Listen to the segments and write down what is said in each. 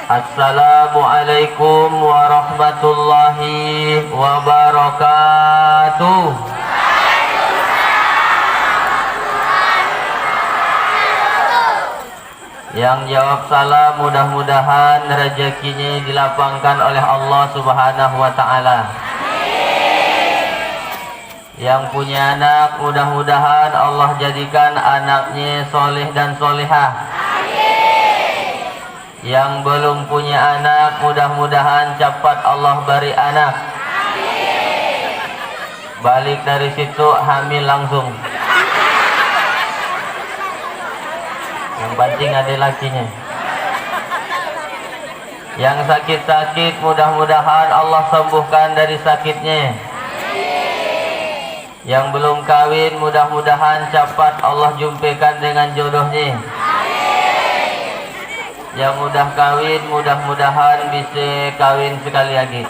Assalamualaikum warahmatullahi wabarakatuh. Yang jawab salam mudah-mudahan rezekinya dilapangkan oleh Allah Subhanahu wa taala. Yang punya anak mudah-mudahan Allah jadikan anaknya soleh dan solehah. Yang belum punya anak mudah-mudahan cepat Allah beri anak. Balik dari situ hamil langsung. Yang penting ada lakinya. Yang sakit-sakit mudah-mudahan Allah sembuhkan dari sakitnya. Yang belum kawin mudah-mudahan cepat Allah jumpakan dengan jodohnya. Yang udah kawin mudah-mudahan bisa kawin sekali lagi.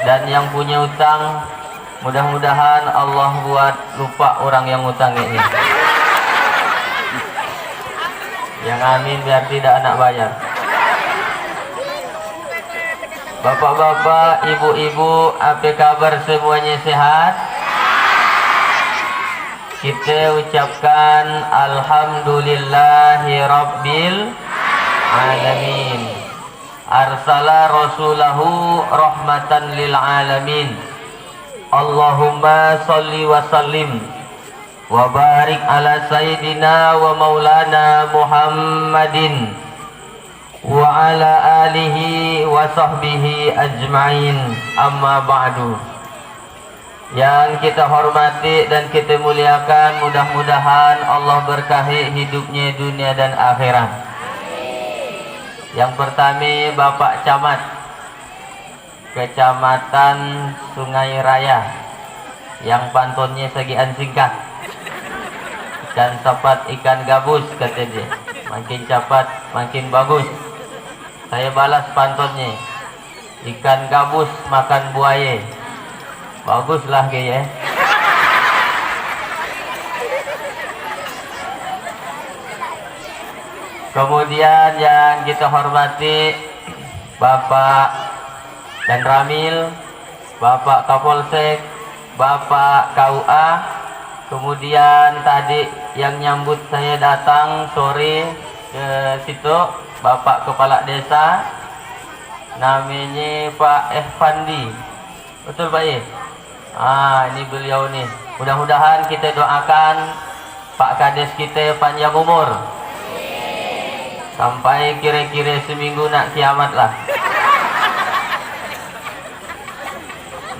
Dan yang punya utang mudah-mudahan Allah buat lupa orang yang utang ini. Yang amin biar tidak anak bayar. Bapak-bapak, ibu-ibu, apa kabar semuanya sehat? Kita ucapkan alhamdulillahi rabbil alamin. Arsala rasulahu rahmatan lil alamin. Allahumma salli wa sallim wa barik ala sayyidina wa maulana Muhammadin wa ala alihi wa sahbihi ajma'in. Amma ba'du. Yang kita hormati dan kita muliakan, mudah-mudahan Allah berkahi hidupnya dunia dan akhirat. Yang pertama Bapak Camat Kecamatan Sungai Raya, yang pantunnya segian singkat, ikan sapat ikan gabus kata dia, makin cepat makin bagus. Saya balas pantunnya, ikan gabus makan buaya. Baguslah kayaknya. Kemudian yang kita hormati Bapak dan Ramil, Bapak Kapolsek, Bapak KUA. Kemudian tadi yang nyambut saya datang sore ke situ Bapak Kepala Desa, namanya Pak Efandi. Betul Pak ya? Ini beliau nih. Mudah-mudahan kita doakan Pak Kades kita panjang umur sampai kira-kira seminggu nak kiamat lah.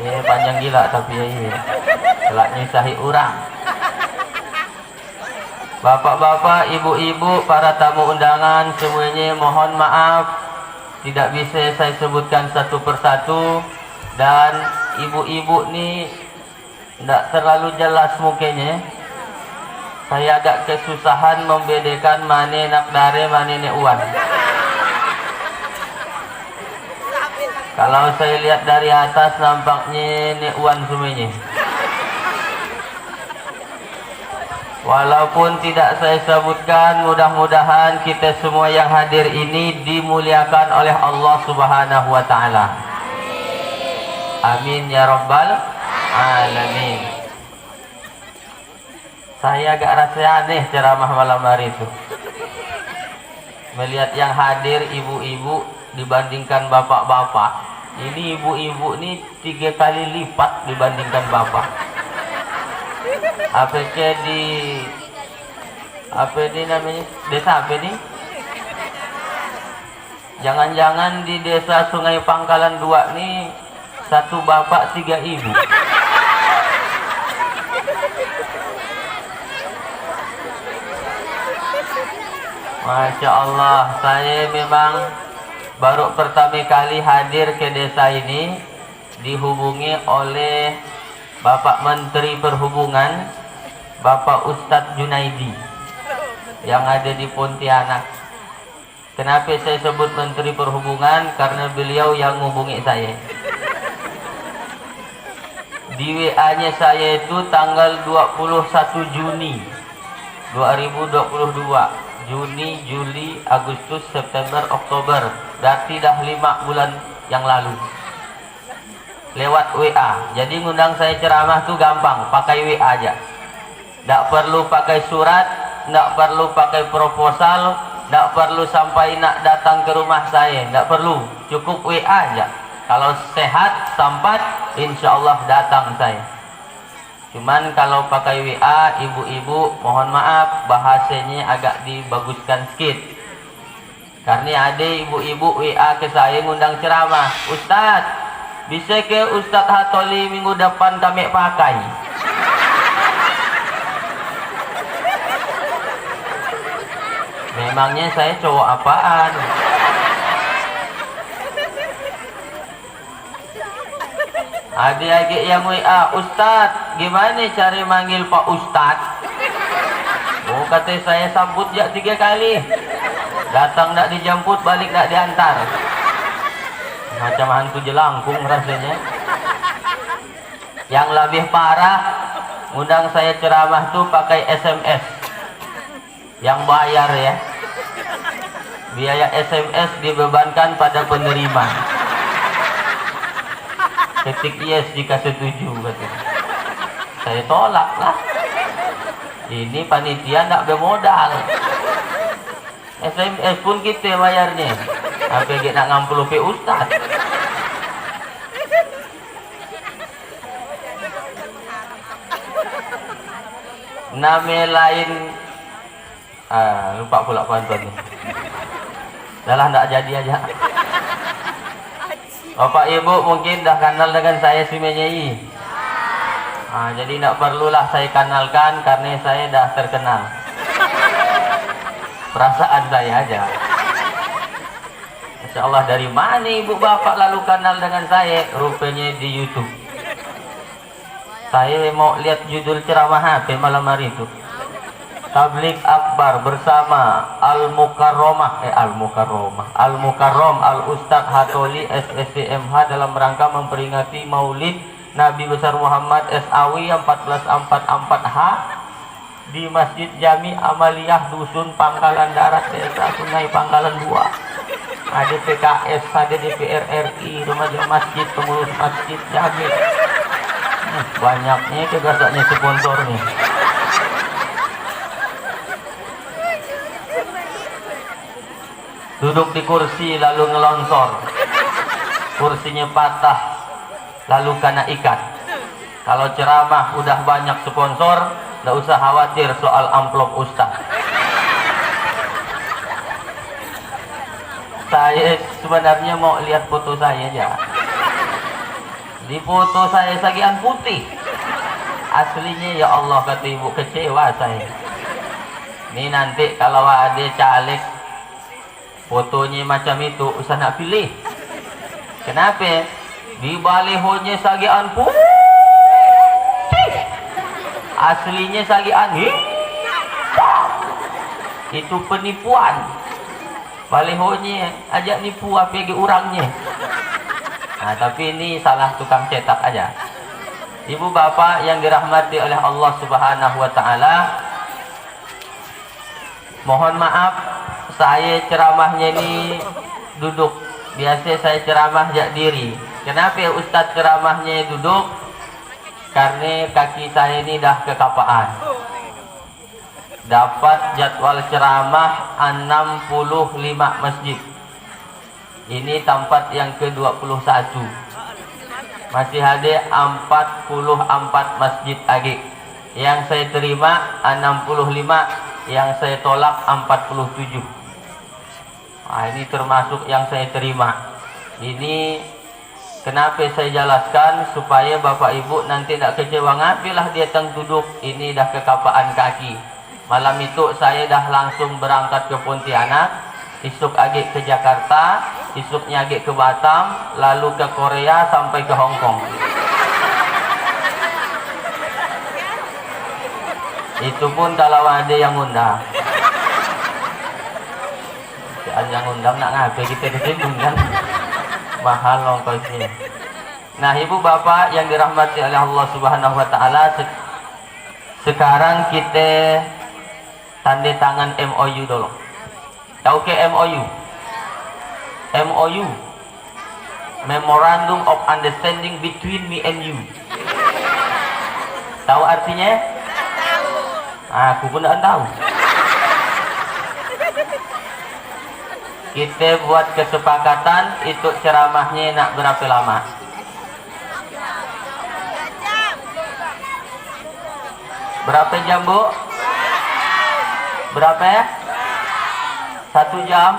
Ini panjang gila tapi ya, telah nyisahi orang. Bapak-bapak, ibu-ibu, para tamu undangan semuanya mohon maaf tidak bisa saya sebutkan satu persatu. Dan ibu-ibu nih tidak terlalu jelas mukanya. Saya agak kesusahan membedakan mana nak dare, mana nak uan. Kalau saya lihat dari atas nampaknya nak uan semuanya. Walaupun tidak saya sebutkan, mudah-mudahan kita semua yang hadir ini dimuliakan oleh Allah Subhanahu wa taala. Amin ya rabbal alamin. Saya agak rasa aneh ceramah malam hari itu. Melihat yang hadir ibu-ibu dibandingkan bapak-bapak. Ini ibu-ibu ini 3 kali lipat dibandingkan bapak. Apa ini namanya? Desa apa ini? Jangan-jangan di desa Sungai Pangkalan 2 nih 1 bapak 3 ibu. Masya Allah, saya memang baru pertama kali hadir ke desa ini, dihubungi oleh Bapak Menteri Perhubungan, Bapak Ustadz Junaidi yang ada di Pontianak. Kenapa saya sebut Menteri Perhubungan? Karena beliau yang menghubungi saya. Di WA-nya saya itu tanggal 21 Juni 2022. Juni, Juli, Agustus, September, Oktober. Berarti dah 5 bulan yang lalu. Lewat WA. Jadi ngundang saya ceramah tuh gampang, pakai WA aja. Nggak perlu pakai surat, nggak perlu pakai proposal, nggak perlu sampai nak datang ke rumah saya, nggak perlu. Cukup WA aja. Kalau sehat, sampat, insya Allah datang saya. Cuman kalau pakai WA, ibu-ibu mohon maaf bahasanya agak dibaguskan sedikit. Karena ada ibu-ibu WA ke saya ngundang ceramah, Ustadz, bisa ke Ustadz Hatoli minggu depan kami pakai? Memangnya saya cowok apaan? Ada lagi yang WA, Ustadz, gimana cara manggil Pak Ustadz? Oh, kata saya sambut jak 3 kali. Datang tak dijemput, balik tak diantar. Macam hantu jelangkung rasanya. Yang lebih parah, undang saya ceramah tuh pakai SMS. Yang bayar ya. Biaya SMS dibebankan pada penerima. Ketik yes jika setuju katanya. Saya tolak lah. Ini panitia tak bermodal. SMS pun kita bayarnya. Apa kita nak ngampul ke Ustaz? Nama lain lupa pula pantun ni. Dah lah tak jadi aja. Bapak Ibu mungkin dah kenal dengan saya si Menyei. Jadi tak perlulah saya kenalkan karena saya dah terkenal. Perasaan saya aja. Insya Allah dari mana ibu bapak lalu kenal dengan saya? Rupanya di YouTube. Saya mau lihat judul ceramah apa malam hari itu. Tablik Akbar bersama Al-Mukarrom Al-Ustadz Hatoli SSCMH dalam rangka memperingati Maulid Nabi besar Muhammad SAW 1444H di Masjid Jami Amaliyah Dusun Pangkalan Darat Desa Sungai Pangkalan 2. Ada PKS, ada DPR RI, remaja masjid, pengurus masjid Jami. Banyaknya kegasaknya sponsornya. Duduk di kursi lalu ngelongsor, kursinya patah lalu kena ikat. Kalau ceramah udah banyak sponsor, nggak usah khawatir soal amplop ustaz. Saya sebenarnya mau lihat foto saya aja. Di foto saya sagian putih, aslinya ya Allah kata ibu kecewa saya. Ini nanti kalau ada caleg fotonya macam itu, usah nak pilih. Kenapa? Di balihonya sagian putih, aslinya sagian hitam. Itu penipuan. Balihonya ajak nipu apa lagi orangnya. Tapi ini salah tukang cetak aja. Ibu bapak yang dirahmati oleh Allah Subhanahu wa taala, mohon maaf saya ceramahnya ini duduk. Biasa saya ceramah jak diri. Kenapa Ustadz ceramahnya duduk? Karena kaki saya ini dah kekapaan. Dapat jadwal ceramah 65 masjid. Ini tempat yang ke-21. Masih ada 44 masjid lagi. Yang saya terima 65, yang saya tolak 47. Ini termasuk yang saya terima. Ini kenapa saya jelaskan supaya bapak ibu nanti tidak kecewa. Ngapilah dia teng duduk, ini dah kekapaan kaki. Malam itu saya dah langsung berangkat ke Pontianak, isuk lagi ke Jakarta, isuknya lagi ke Batam, lalu ke Korea sampai ke Hong Kong. Itu pun kalau ada yang undang. Ada yang undang nak ngapain kita kesini kan? Mahal ongkosnya. Nah, ibu bapak yang dirahmati oleh Allah Subhanahu wa taala, sekarang kita tanda tangan MOU dulu. Tahu ke MOU? MOU, Memorandum of Understanding between me and you. Tahu artinya? Aku pun tidak tahu. Kita buat kesepakatan itu ceramahnya nak berapa lama? Berapa jam, Bu? Berapa ya? 1 jam?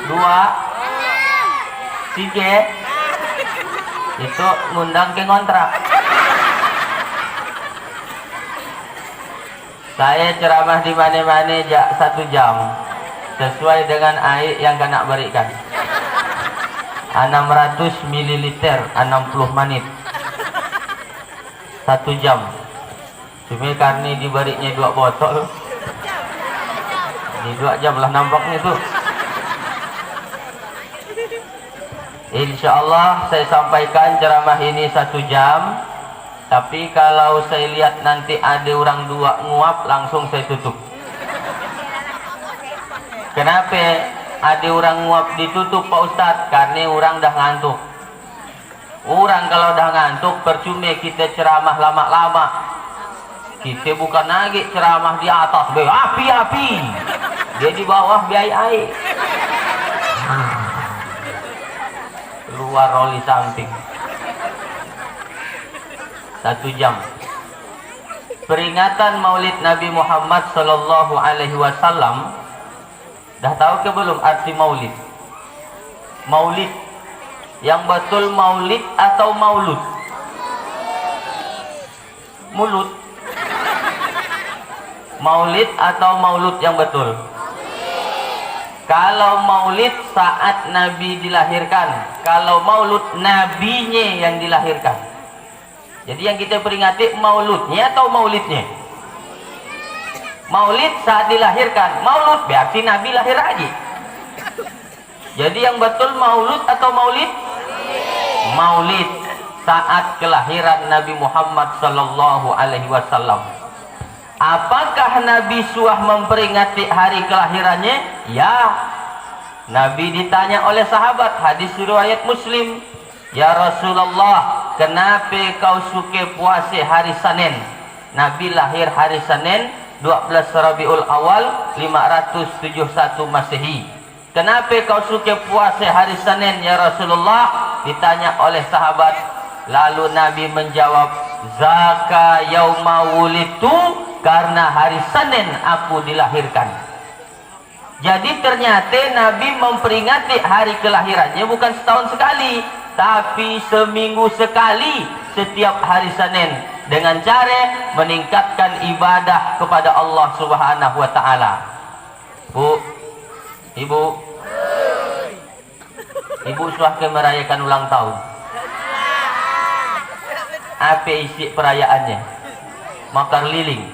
2? 3? Itu ngundang ke kontrak. Saya ceramah di mana-mana 1 jam. Sesuai dengan air yang kena berikan. 600 ml 60 menit. 1 jam. Cuma karena diberinya 2 botol. Ini 2 jam lah nampaknya tuh. Insya Allah saya sampaikan ceramah ini 1 jam. Tapi kalau saya lihat nanti ada orang 2 nguap, langsung saya tutup. Kenapa ada orang nguap ditutup, Pak Ustadz? Karena orang dah ngantuk. Orang kalau dah ngantuk, percuma kita ceramah lama-lama. Kita bukan lagi ceramah di atas, api-api. Dia di bawah biaya air. Keluar roli samping. 1 jam. Peringatan Maulid Nabi Muhammad Sallallahu Alaihi Wasallam. Dah tahu ke belum arti Maulid? Maulid yang betul Maulid atau Maulud? Mulut. Maulid atau Maulud yang betul? Kalau Maulid saat Nabi dilahirkan, kalau Maulud Nabinya yang dilahirkan. Jadi yang kita peringati Mauludnya atau Maulidnya? Maulid saat dilahirkan, Maulud berarti Nabi lahir aja. Jadi yang betul Maulud atau Maulid? Maulid saat kelahiran Nabi Muhammad Sallallahu Alaihi Wasallam. Apakah Nabi suah memperingati hari kelahirannya? Ya. Nabi ditanya oleh sahabat, hadis riwayat Muslim, ya Rasulullah, kenapa kau suka puasa hari Senin? Nabi lahir hari Senin 12 Rabiul Awal 571 Masehi. Kenapa kau suka puasa hari Senin ya Rasulullah? Ditanya oleh sahabat. Lalu Nabi menjawab, zaka yauma wulitu, karena hari Senin aku dilahirkan. Jadi ternyata Nabi memperingati hari kelahirannya bukan setahun sekali, tapi seminggu sekali setiap hari Senin, dengan cara meningkatkan ibadah kepada Allah Subhanahu wa taala. Bu, Ibu, Ibu suah merayakan ulang tahun. Apa isi perayaannya? Makar liling.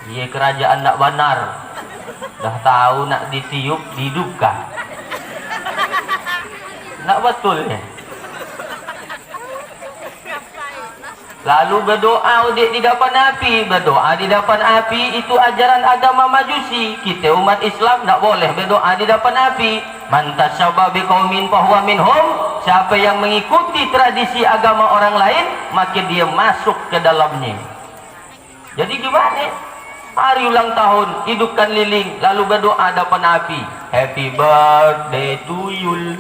Dia kerajaan nak benar. Dah tahu nak ditiup, dihidupkan. Nak betul ya? Lalu berdoa di depan api. Berdoa di depan api itu ajaran agama Majusi. Kita umat Islam tak boleh berdoa di depan api. Man tasyabbaha biqaumin fahuwa minhum. Siapa yang mengikuti tradisi agama orang lain, maka dia masuk ke dalamnya. Jadi gimana? Hari ulang tahun, hidupkan lilin, lalu berdoa depan api. Happy birthday to you.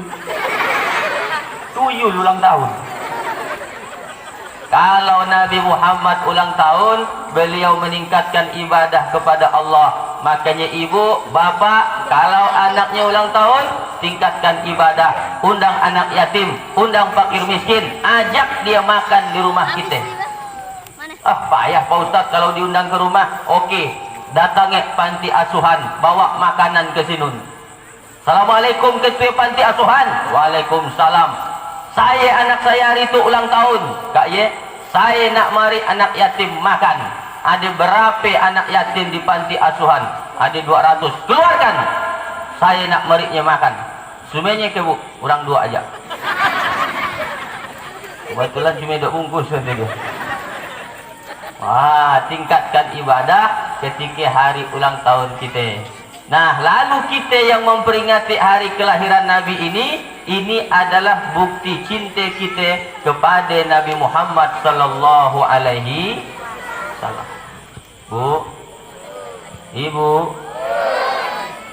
Tuyul ulang tahun. Kalau Nabi Muhammad ulang tahun, beliau meningkatkan ibadah kepada Allah. Makanya ibu, bapak, kalau anaknya ulang tahun, tingkatkan ibadah. Undang anak yatim, undang fakir miskin, ajak dia makan di rumah kita. Payah Pak Ustadz kalau diundang ke rumah. Oke, datangnya panti asuhan, bawa makanan ke sini. Assalamualaikum ketua panti asuhan. Waalaikumsalam. Saya anak saya hari itu ulang tahun, Kak Ye. Saya nak mari anak yatim makan. Ada berapa anak yatim di panti asuhan? Ada 200. Keluarkan. Saya nak marinya makan. Semuanya ke Bu, orang 2 aja. Kebetulan cuma dok bungkus saja dia. Wah, tingkatkan ibadah ketika hari ulang tahun kita. Nah, lalu kita yang memperingati hari kelahiran Nabi ini adalah bukti cinta kita kepada Nabi Muhammad sallallahu alaihi wasallam. Bu, Ibu,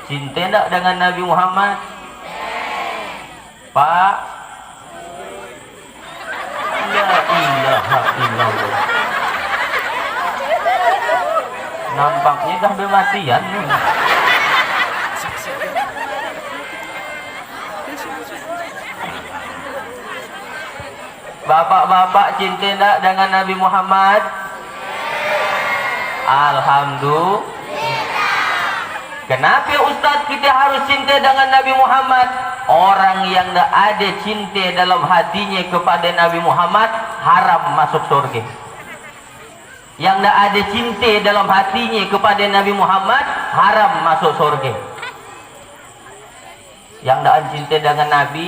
cinta tak dengan Nabi Muhammad? Pak, la ilaha illallah. Nampaknya dah bermatian nih. Bapak-bapak cinta tak dengan Nabi Muhammad? Alhamdulillah. Kenapa Ustaz kita harus cinta dengan Nabi Muhammad? Orang yang tak ada cinta dalam hatinya kepada Nabi Muhammad haram masuk surga. Yang tak ada cinta dalam hatinya kepada Nabi Muhammad haram masuk surga. Yang tak ada cinta dengan Nabi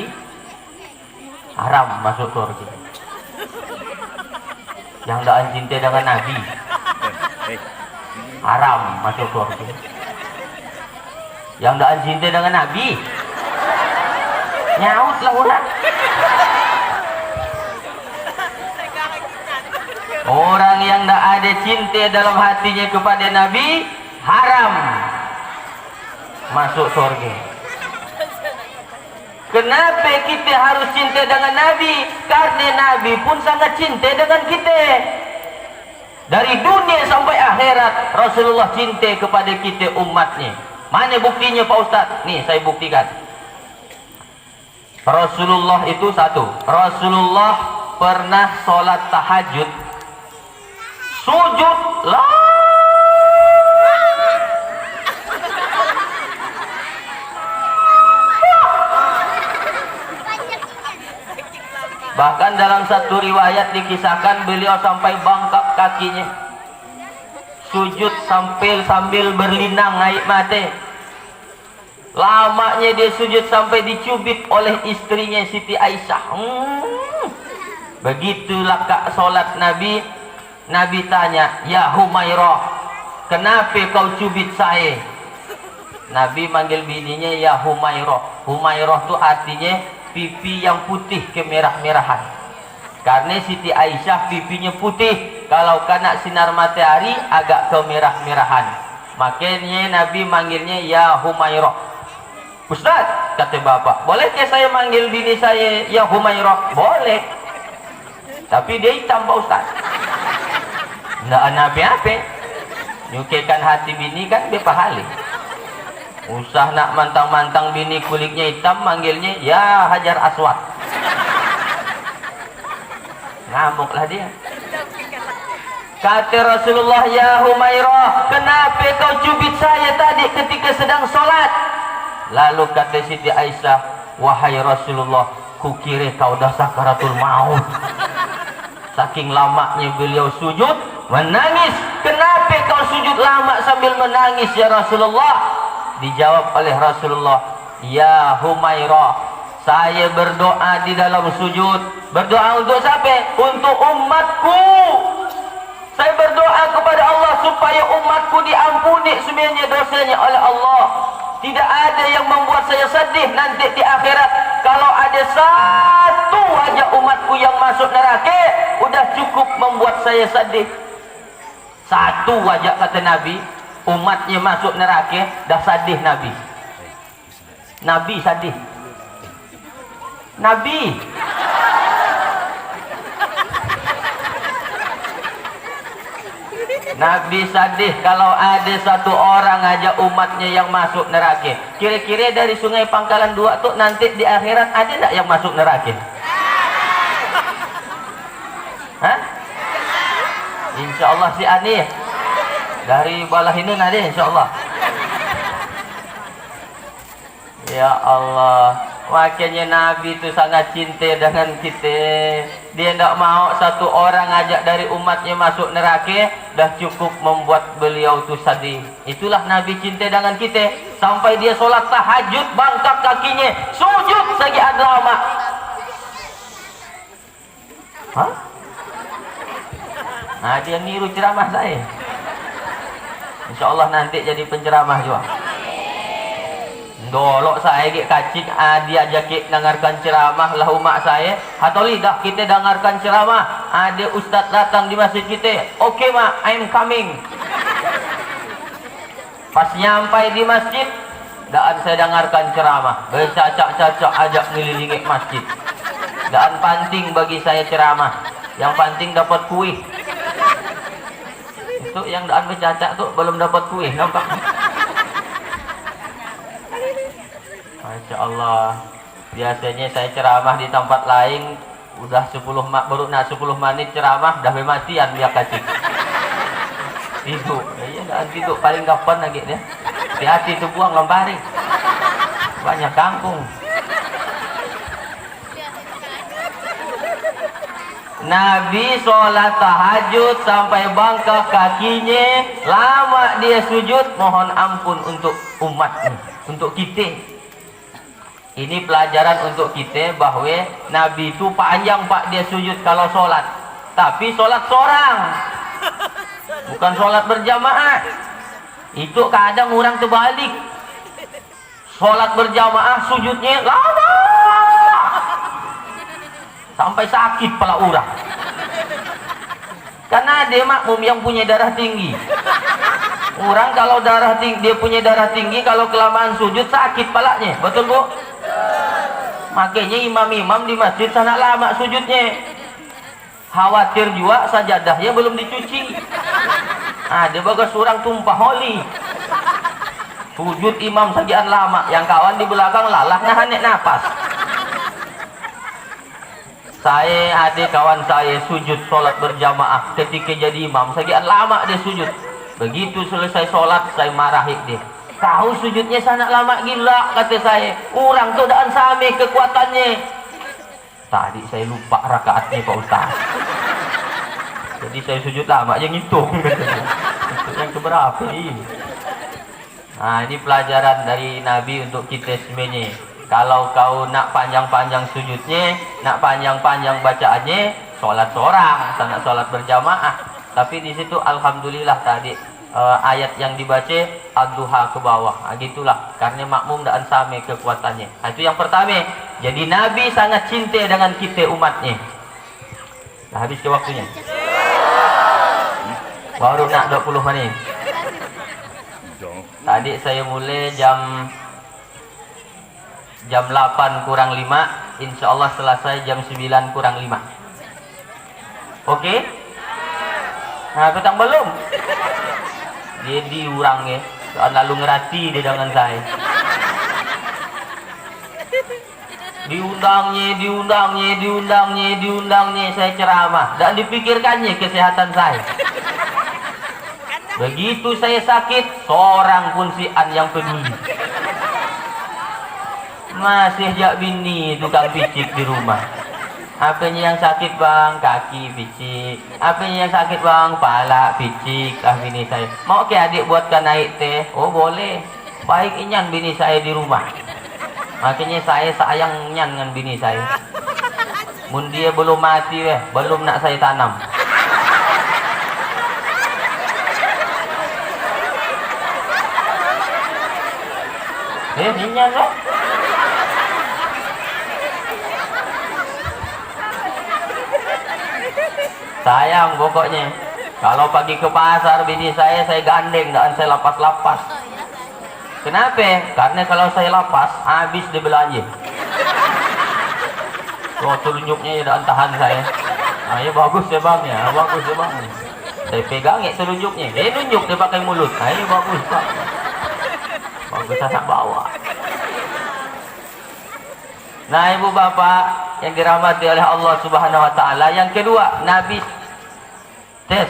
haram masuk surga. Yang tak ada cinta dengan Nabi haram masuk surga. Yang tak ada cinta dengan Nabi nyautlah orang. Orang yang tak ada cinta dalam hatinya kepada Nabi haram masuk surga. Kenapa kita harus cinta dengan Nabi? Karena Nabi pun sangat cinta dengan kita. Dari dunia sampai akhirat Rasulullah cinta kepada kita umatnya. Mana buktinya Pak Ustaz? Nih saya buktikan. Rasulullah itu satu. Rasulullah pernah sholat tahajud sujud lah. Bahkan dalam satu riwayat dikisahkan beliau sampai bangkak kakinya. Sujud sambil berlinang air mata. Lamanya dia sujud sampai dicubit oleh istrinya Siti Aisyah. Begitulah kak solat Nabi. Nabi tanya, "Ya Humairah, kenapa kau cubit saya?" Nabi manggil bininya ya Humairah. Humairah itu artinya pipi yang putih kemerah-merahan. Karena Siti Aisyah pipinya putih, kalau kena sinar matahari agak kemerah-merahan. Makanya Nabi manggilnya ya Humairah. "Ustaz," kata bapak, "bolehkah saya manggil bini saya ya Humairah?" "Boleh." Tapi dia hitam Pak Ustaz. Nggak ada apa-apa. Nyukekan hati bini kan berpahala. Usah nak mantang-mantang bini kulitnya hitam, manggilnya ya Hajar Aswad. Ngamuklah dia. Kata Rasulullah, "Ya Humairah, kenapa kau cubit saya tadi ketika sedang sholat?" Lalu kata Siti Aisyah, "Wahai Rasulullah, kukira kau dah sakaratul maut." Saking lamanya beliau sujud, menangis. "Kenapa kau sujud lama sambil menangis ya Rasulullah?" Dijawab oleh Rasulullah, "Ya Humairah, saya berdoa di dalam sujud." Berdoa untuk siapa? Untuk umatku. Saya berdoa kepada Allah supaya umatku diampuni semuanya dosanya oleh Allah. Tidak ada yang membuat saya sedih nanti di akhirat. Kalau ada satu aja umatku yang masuk neraka, udah cukup membuat saya sedih. Satu aja kata Nabi, umatnya masuk neraka, dah sedih Nabi. Nabi sedih. Nabi. Nabi sedih kalau ada satu orang aja umatnya yang masuk neraka. Kira-kira dari Sungai Pangkalan 2 tuh nanti di akhirat ada tak yang masuk neraka? Hah? Insya Allah si Ani dari Balahinun ada insya Allah. Ya Allah, makanya Nabi itu sangat cinta dengan kita. Dia tidak mau satu orang ajak dari umatnya masuk neraka, dah cukup membuat beliau itu sedih. Itulah Nabi cinta dengan kita. Sampai dia sholat tahajud, bangkak kakinya, sujud segi lama. Hah? Nah, dia niru ceramah saya. Insya Allah nanti jadi penceramah juga. Dolok saya gek kacik, dia ajak dengarkan ceramah lah umat saya. Atau lidah kita dengarkan ceramah. Ada ustaz datang di masjid kita. Oke mak, I'm coming. Pas nyampai di masjid, daan saya dengarkan ceramah. Bercacak-cacak ajak ngelilingi masjid. Daan penting bagi saya ceramah. Yang penting dapat kuih. Itu yang daan bercacak tuh belum dapat kuih, nampak? Masya Allah. Biasanya saya ceramah di tempat lain udah 10 baru nak 10 menit ceramah dah matian dia kacik. Tidur. Iya dah tidur paling kapan lagi dia. Hati-hati tu buang lambari. Banyak kampung. Nabi sholat tahajud sampai bangkak kakinya, lama dia sujud, mohon ampun untuk umat, untuk kita. Ini pelajaran untuk kita bahwa Nabi itu panjang pak dia sujud kalau sholat. Tapi sholat seorang. Bukan sholat berjamaah. Itu kadang orang terbalik. Sholat berjamaah sujudnya lama. Sampai sakit pala orang. Karena dia makmum yang punya darah tinggi. Orang kalau darah tinggi, dia punya darah tinggi, kalau kelamaan sujud sakit palanya. Betul bu? Makanya imam-imam di masjid sana lama sujudnya. Khawatir juga sajadahnya belum dicuci. Ada bagas orang tumpah oli. Sujud imam sajian lama, yang kawan di belakang lalah nahan napas. Saya ada kawan saya sujud sholat berjamaah ketika jadi imam sajian lama dia sujud. Begitu selesai sholat saya marahi dia. Tahu sujudnya sangat lama gila kata saya. Orang tuh daan same kekuatannya. Tadi saya lupa rakaatnya Pak Ustaz. Jadi saya sujud lama yang ngitung. Itu yang keberapa ini? Nah ini pelajaran dari Nabi untuk kita semuanya. Kalau kau nak panjang-panjang sujudnya, nak panjang-panjang bacaannya, sholat seorang, sangat sholat berjamaah. Tapi di situ alhamdulillah tadi ayat yang dibaca ad-duha ke bawah. Gitulah karena makmum dan same kekuatannya. Itu yang pertama. Jadi Nabi sangat cinta dengan kita umatnya. Dah habis ke waktunya. Baru nak 20 menit. Tadi saya mulai jam 8 kurang 5. Insya Allah selesai jam 9 kurang 5. Oke? Nah, petang belum? Jadi orang ya, lalu ngerati dia dengan saya. Diundangnya saya ceramah. Dan dipikirkannya kesehatan saya. Begitu saya sakit, seorang pun si an yang peduli. Masih jak bini tukang picik di rumah. Apanya yang sakit bang? Kaki picik. Apanya yang sakit bang? Pala picik. Bini saya. Mau ke adik buatkan naik teh? Oh boleh. Baik inyan bini saya di rumah. Makanya saya sayang nyan dengan bini saya. Mun dia belum mati belum nak saya tanam. Inyan sayang pokoknya. Kalau pagi ke pasar bini saya gandeng dan saya lapas-lapas. Kenapa? Karena kalau saya lapas habis dia belanja. Oh telunjuknya ya dan tahan saya. Ya bagus ya bang ya, bagus ya bang. Saya pegang ya telunjuknya. Nunjuk dia pakai mulut. Ya bagus pak. Bagus anak bawa. Nah ibu bapak yang dirahmati oleh Allah Subhanahu Wa Taala, yang kedua Nabi tes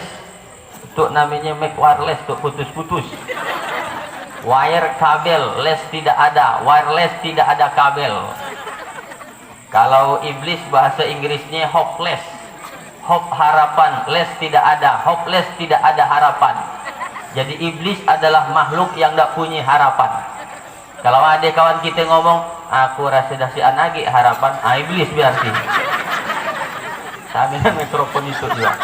untuk namanya make wireless untuk putus-putus. Wire kabel, les tidak ada, wireless tidak ada kabel. Kalau iblis bahasa Inggrisnya hopeless, hope harapan, les tidak ada, hopeless tidak ada harapan. Jadi iblis adalah makhluk yang tidak punya harapan. Kalau ada kawan kita ngomong, aku rasa dah si anagi harapan, iblis berarti. Ambil mikrofon itu juga.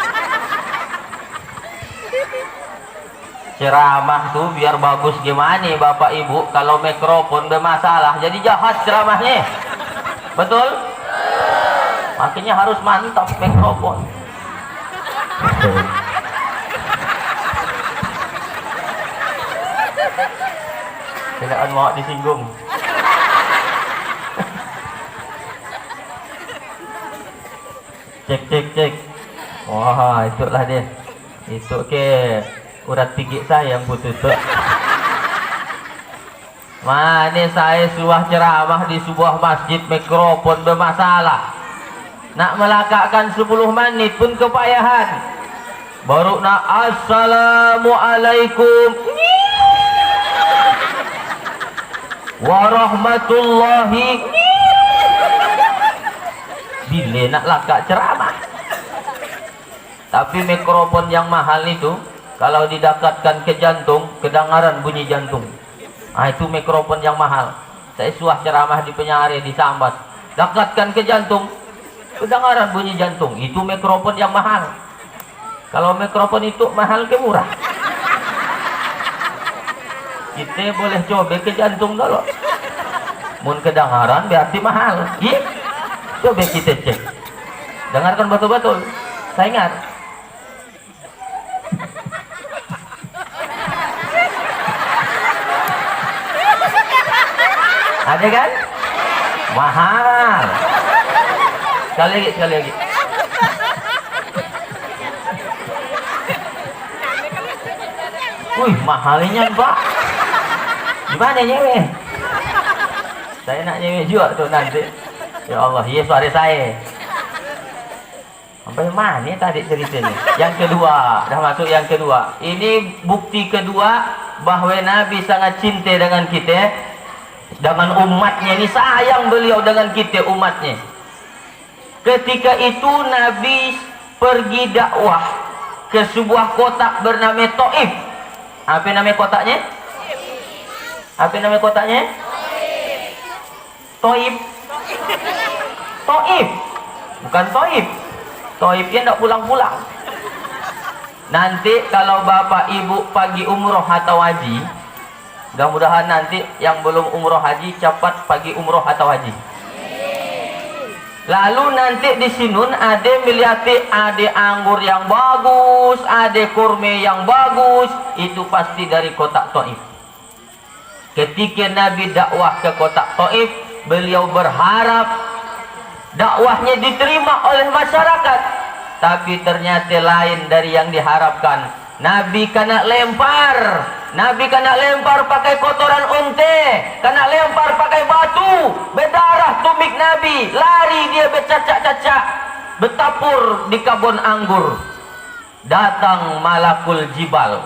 Ceramah tuh biar bagus gimana Bapak Ibu, kalau mikrofon bermasalah jadi jahat ceramahnya. Betul? Makanya harus mantap mikrofon. Tidak mau disinggung. Cek. Wah, itulah dia. Itu ke urat gigi saya yang putus tuh. Mana saya suah ceramah di sebuah masjid, mikrofon bermasalah. Nak melakakkan 10 menit pun kepayahan. Baru nak assalamualaikum warahmatullahi. Bila nak lakak ceramah. Tapi mikrofon yang mahal itu kalau didekatkan ke jantung, kedengaran bunyi jantung. Nah, itu mikrofon yang mahal. Saya suah ceramah di Penyari di Sambas. Dekatkan ke jantung, kedengaran bunyi jantung. Itu mikrofon yang mahal. Kalau mikrofon itu mahal ke murah? Kita boleh coba ke jantung dulu. Mun kedengaran berarti mahal. Iya? Coba kita cek. Dengarkan betul-betul. Saya ingat. Ada kan? Mahal. Sekali lagi. Wih, mahalnya Pak. Gimana nyewe? Saya nak nyewe juga tuh nanti. Ya Allah, iya suara saya. Sampai mana tadi ceritanya? Yang kedua, dah masuk yang kedua. Ini bukti kedua bahwa Nabi sangat cinta dengan kita, dengan umatnya. Ini sayang beliau dengan kita umatnya. Ketika itu Nabi pergi dakwah ke sebuah kota bernama Taif. Apa nama kotanya? Apa nama kotanya? Taif. Taif. Bukan Taif. Taifnya tidak pulang-pulang. Nanti kalau Bapak Ibu pagi umroh atau haji, mudah-mudahan nanti yang belum umroh haji cepat pagi umroh atau haji. Lalu nanti di Sinun ada melihat ada anggur yang bagus, ada kurma yang bagus, itu pasti dari kota Taif. Ketika Nabi dakwah ke kota Taif, beliau berharap dakwahnya diterima oleh masyarakat, tapi ternyata lain dari yang diharapkan. Nabi kena lempar pakai kotoran unta, kena lempar pakai batu, berdarah tumik Nabi, lari dia bercacak-cacak, bertapur di kebun anggur. Datang malakul jibal,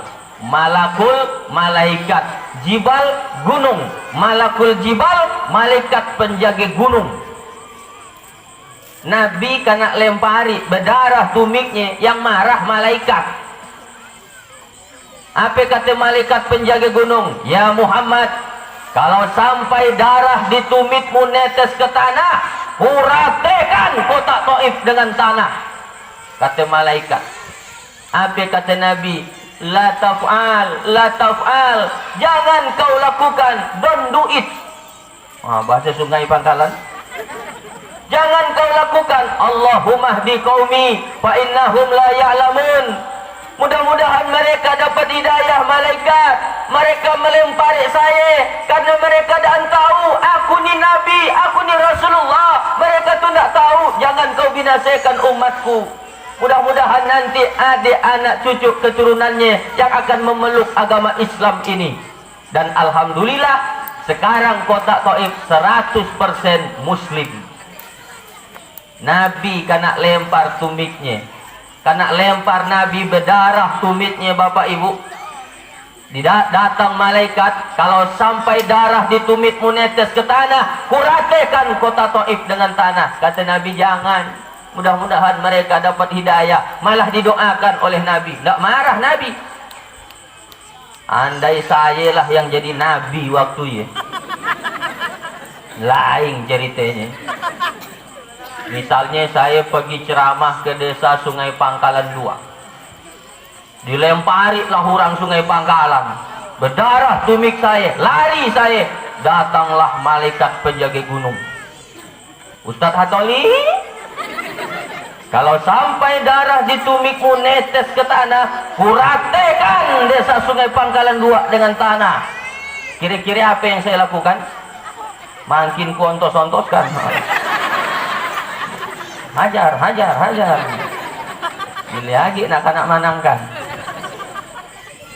malaikat, jibal gunung, malakul jibal malaikat penjaga gunung. Nabi kena lempari, berdarah tumiknya, yang marah malaikat. Apa kata malaikat penjaga gunung? Ya Muhammad, kalau sampai darah di tumitmu netes ke tanah, huratekan kota Taif dengan tanah. Kata malaikat. Apa kata Nabi? La taf'al, jangan kau lakukan, don't do it. Bahasa Sungai Pangkalan. Jangan kau lakukan. Allahumma hdi qaumi fa innahum la ya'lamun. Mudah-mudahan mereka dapat hidayah malaikat. Mereka melempari saya karena mereka tidak tahu aku ni Nabi, aku ni Rasulullah. Mereka tu tidak tahu. Jangan kau binasakan umatku. Mudah-mudahan nanti ada anak cucu keturunannya yang akan memeluk agama Islam ini. Dan alhamdulillah sekarang kota Taif 100% muslim. Nabi kena lempar tumitnya, kena lempar Nabi berdarah tumitnya Bapak Ibu. Datang malaikat, kalau sampai darah di tumitmu netes ke tanah, kuratekan kota Taif dengan tanah. Kata Nabi jangan, mudah-mudahan mereka dapat hidayah. Malah didoakan oleh Nabi, tidak marah Nabi. Andai saya lah yang jadi Nabi waktu ya, lain ceritanya. Misalnya saya pergi ceramah ke desa Sungai Pangkalan 2. Dilemparilah orang Sungai Pangkalan. Berdarah tumik saya, lari saya. Datanglah malaikat penjaga gunung. Ustaz Hatoli, kalau sampai darah di tumikmu netes ke tanah, kuratekan desa Sungai Pangkalan 2 dengan tanah. Kira-kira apa yang saya lakukan? Makin kuontos-ontoskan. Hajar. Bila lagi nak manangkan.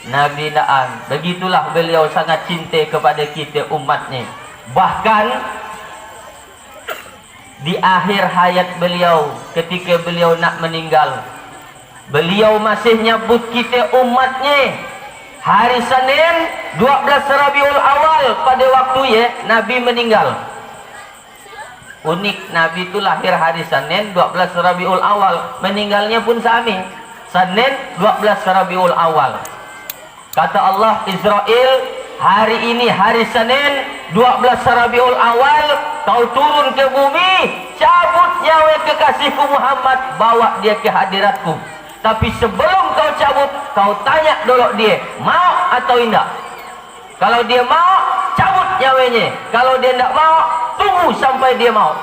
Nabi Na'an, begitulah beliau sangat cinta kepada kita umatnya. Bahkan di akhir hayat beliau, ketika beliau nak meninggal, beliau masih nyebut kita umatnya. Hari Senin 12 Rabiul Awal pada waktu Nabi meninggal. Unik, Nabi itu lahir hari Senin 12 Rabiul Awal, meninggalnya pun sami Senin 12 Rabiul Awal. Kata Allah, Israel, hari ini hari Senin 12 Rabiul Awal, kau turun ke bumi, cabut nyawa kekasihku Muhammad, bawa dia ke hadiratku. Tapi sebelum kau cabut, kau tanya dulu dia, mau atau tidak? Kalau dia mau, cabut nyawanya. Kalau dia tidak mau, tunggu sampai dia mau.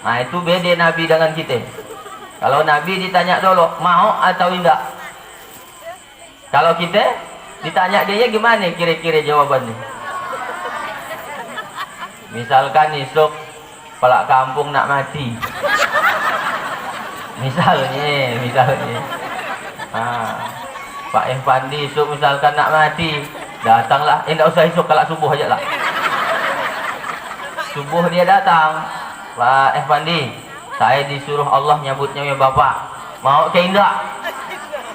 Nah, itu beda Nabi dengan kita. Kalau Nabi ditanya dulu, mau atau tidak? Kalau kita ditanya dia gimana kira-kira jawabannya? Misalkan esok kepala kampung nak mati. Misalnya. Pak Pandi esok misalkan nak mati, datanglah. Tidak usah esok, kalau subuh aja lah. Subuh dia datang. Pak Pandi, saya disuruh Allah nyabutnya ya Bapak. Mau ke indah?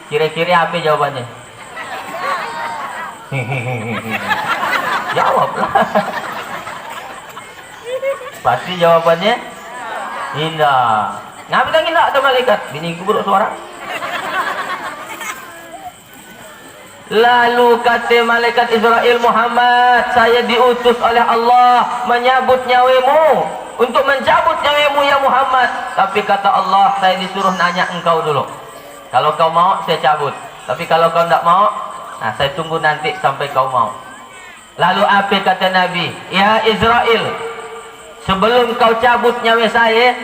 Kira-kira apa jawabannya? Jawablah. Pasti jawabannya indah. Nah, bilang indah atau malaikat? Biniku buruk suara. Lalu kata malaikat Israel, Muhammad, saya diutus oleh Allah menyabut nyawamu, untuk mencabut nyawamu ya Muhammad. Tapi kata Allah, saya disuruh nanya engkau dulu. Kalau kau mau, saya cabut. Tapi kalau kau tidak mau, nah, saya tunggu nanti sampai kau mau. Lalu apa kata Nabi? Ya Israel, sebelum kau cabut nyawa saya,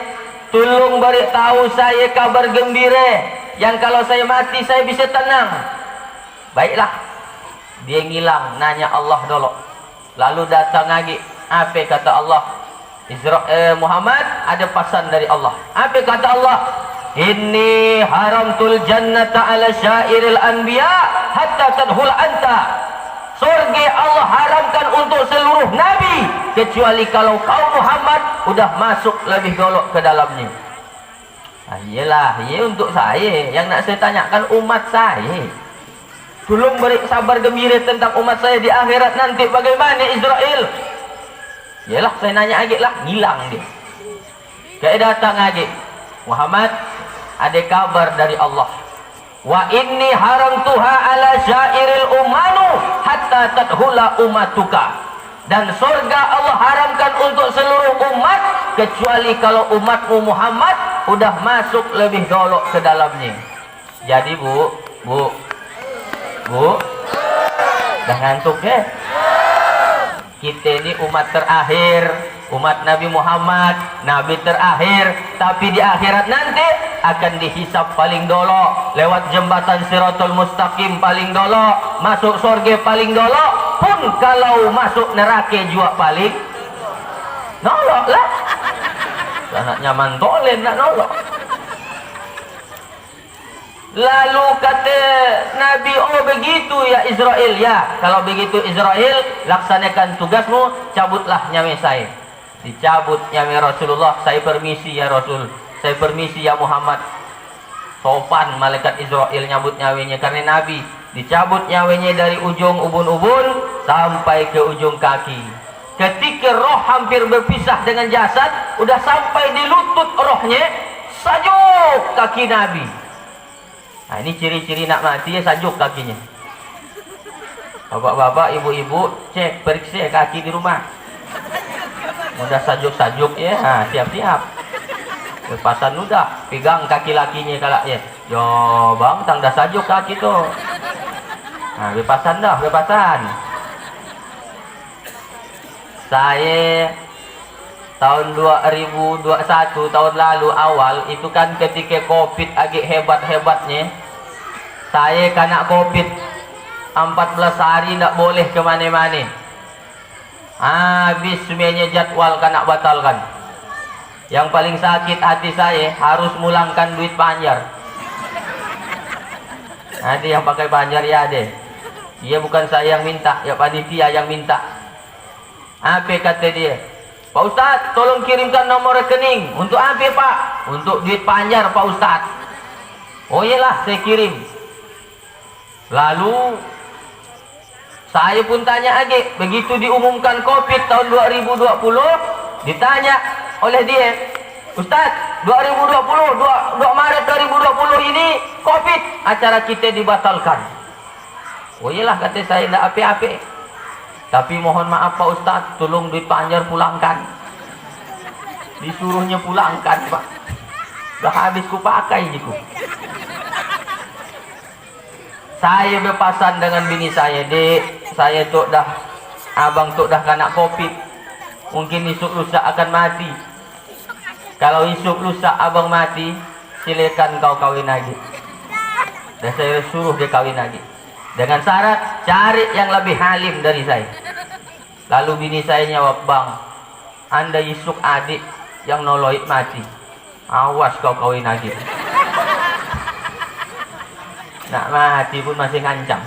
tolong beritahu saya kabar gembira, yang kalau saya mati saya bisa tenang. Baiklah. Dia ngilang, nanya Allah dulu. Lalu datang lagi. Apa kata Allah? Muhammad, ada pesan dari Allah. Apa kata Allah? Inni haramtul jannata ala syairil anbiya hatta tadkhul anta. Surga Allah haramkan untuk seluruh nabi, kecuali kalau kau Muhammad udah masuk lebih dulu ke dalamnya. Iyalah, ia untuk saya. Yang nak saya tanyakan umat saya. Tolong beri sabar gembira tentang umat saya di akhirat nanti bagaimana Israel. Iyalah, saya nanya lagi lah, ngilang dia. Kayak datang lagi. Muhammad, ada kabar dari Allah. Wa inni haramtuha ala syairil umanu hatta tadkhula ummatuka. Dan surga Allah haramkan untuk seluruh umat, kecuali kalau umatmu Muhammad udah masuk lebih dulu ke dalamnya. Jadi bu, dah ngantuk ya? Kita ini umat terakhir, umat Nabi Muhammad, Nabi terakhir. Tapi di akhirat nanti akan dihisap paling dulu, lewat jembatan Siratul Mustaqim paling dulu, masuk surga paling dulu. Pun kalau masuk neraka juga paling nolok lah. Anak nyaman tolen nak nolok. Lalu kata Nabi, oh begitu ya Israel. Ya, kalau begitu Israel, laksanakan tugasmu, cabutlah nyawa saya. Dicabut nyawa Rasulullah. Saya permisi ya Rasul, saya permisi ya Muhammad. Sopan malaikat Israel nyabut nyawanya, karena Nabi dicabut nyawanya dari ujung ubun-ubun sampai ke ujung kaki. Ketika roh hampir berpisah dengan jasad, udah sampai di lutut rohnya, sajuk kaki Nabi. Nah, ini ciri-ciri nak mati ya, sajuk kakinya. Bapak-bapak, ibu-ibu, cek, periksa kaki di rumah. Udah sajuk-sajuk ya, nah, siap-siap. Lepasan udah, pegang kaki lakinya kalak ya. Yo bang, tang dah sajuk kaki tuh. Nah, bebasan dah, bebasan. Saya tahun 2021 tahun lalu awal itu kan ketika Covid agak hebat-hebatnya. Saya kena Covid 14 hari tidak boleh ke mana-mana. Habis semuanya jadwal kena batalkan. Yang paling sakit hati saya harus mulangkan duit panjar. Ada yang pakai panjar ya ada. Dia bukan saya yang minta, ya panitia yang minta. Apa kata dia? Pak Ustadz, tolong kirimkan nomor rekening. Untuk apa Pak? Untuk duit panjar Pak Ustadz. Oh iyalah, saya kirim. Lalu saya pun tanya lagi. Begitu diumumkan Covid tahun 2020, ditanya oleh dia, Ustadz, 2020, 2 Maret 2020 ini Covid, acara kita dibatalkan. Oh iyalah, kata saya, tidak apa-apa. Tapi mohon maaf Pak Ustadz, tolong duit panjar pulangkan. Disuruhnya pulangkan Pak. Dah habis ku pakai jiku. Saya berpasan dengan bini saya, Dek, saya tuh dah, abang tuh dah kena Covid. Mungkin esok lusa akan mati. Kalau esok lusa abang mati, silakan kau kawin lagi. Dan saya suruh dia kawin lagi. Dengan syarat cari yang lebih halim dari saya. Lalu bini saya jawab, Bang, anda esok adik yang noloit mati. Awas kau kawin lagi. Nak mati pun masih ngancam.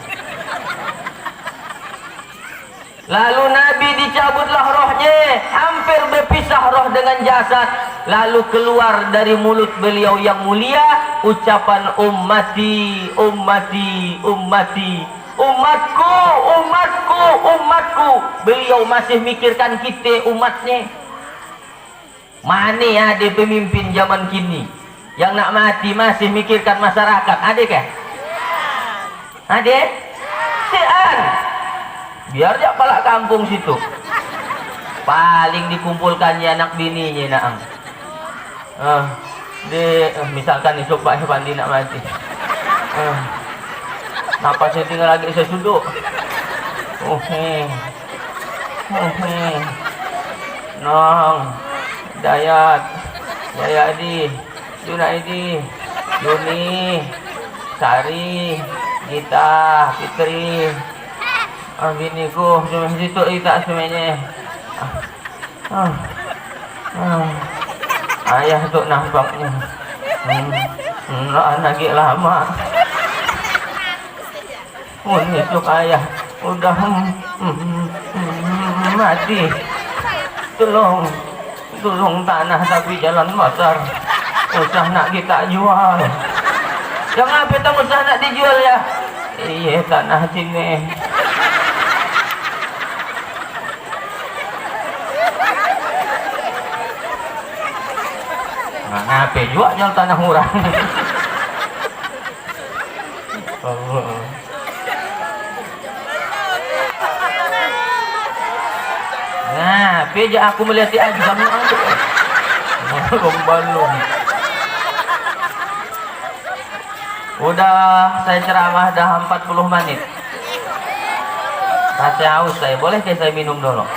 Lalu Nabi dicabutlah rohnya, hampir berpisah roh dengan jasad. Lalu keluar dari mulut beliau yang mulia ucapan ummati, ummati, ummati, umatku, umatku, umatku. Beliau masih mikirkan kita umatnya. Mana ada pemimpin zaman kini yang nak mati masih mikirkan masyarakat? Ada kah? Ada? Sian. Biar dia palak kampung situ. Paling dikumpulkannya anak bininya naang. Misalkan esok Pak Pandi nak mati. Napasnya tinggal lagi saya suduk. Nong, Dayat, Jayadi, Junaidi, Yuni, Sari, Gita, Fitri. Biniku cuma situ kita semuanya. Ayah tuh nampaknya lagi lama. Untuk ayah udah mati. Tolong tanah tapi jalan motor usah nak kita jual. Jangan apa tak usah nak dijual ya. Iya tanah sini. Nah, apa jual jual tanah murah. Nah, peja aku melihat aja kamu aku. Belum. Udah saya ceramah dah 40 menit. Masih haus saya. Boleh saya minum dulu?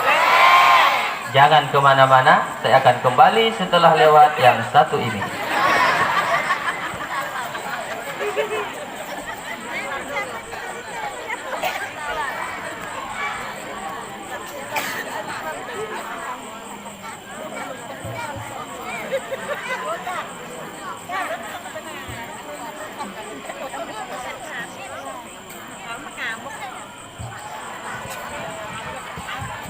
Jangan kemana-mana, saya akan kembali setelah lewat yang satu ini.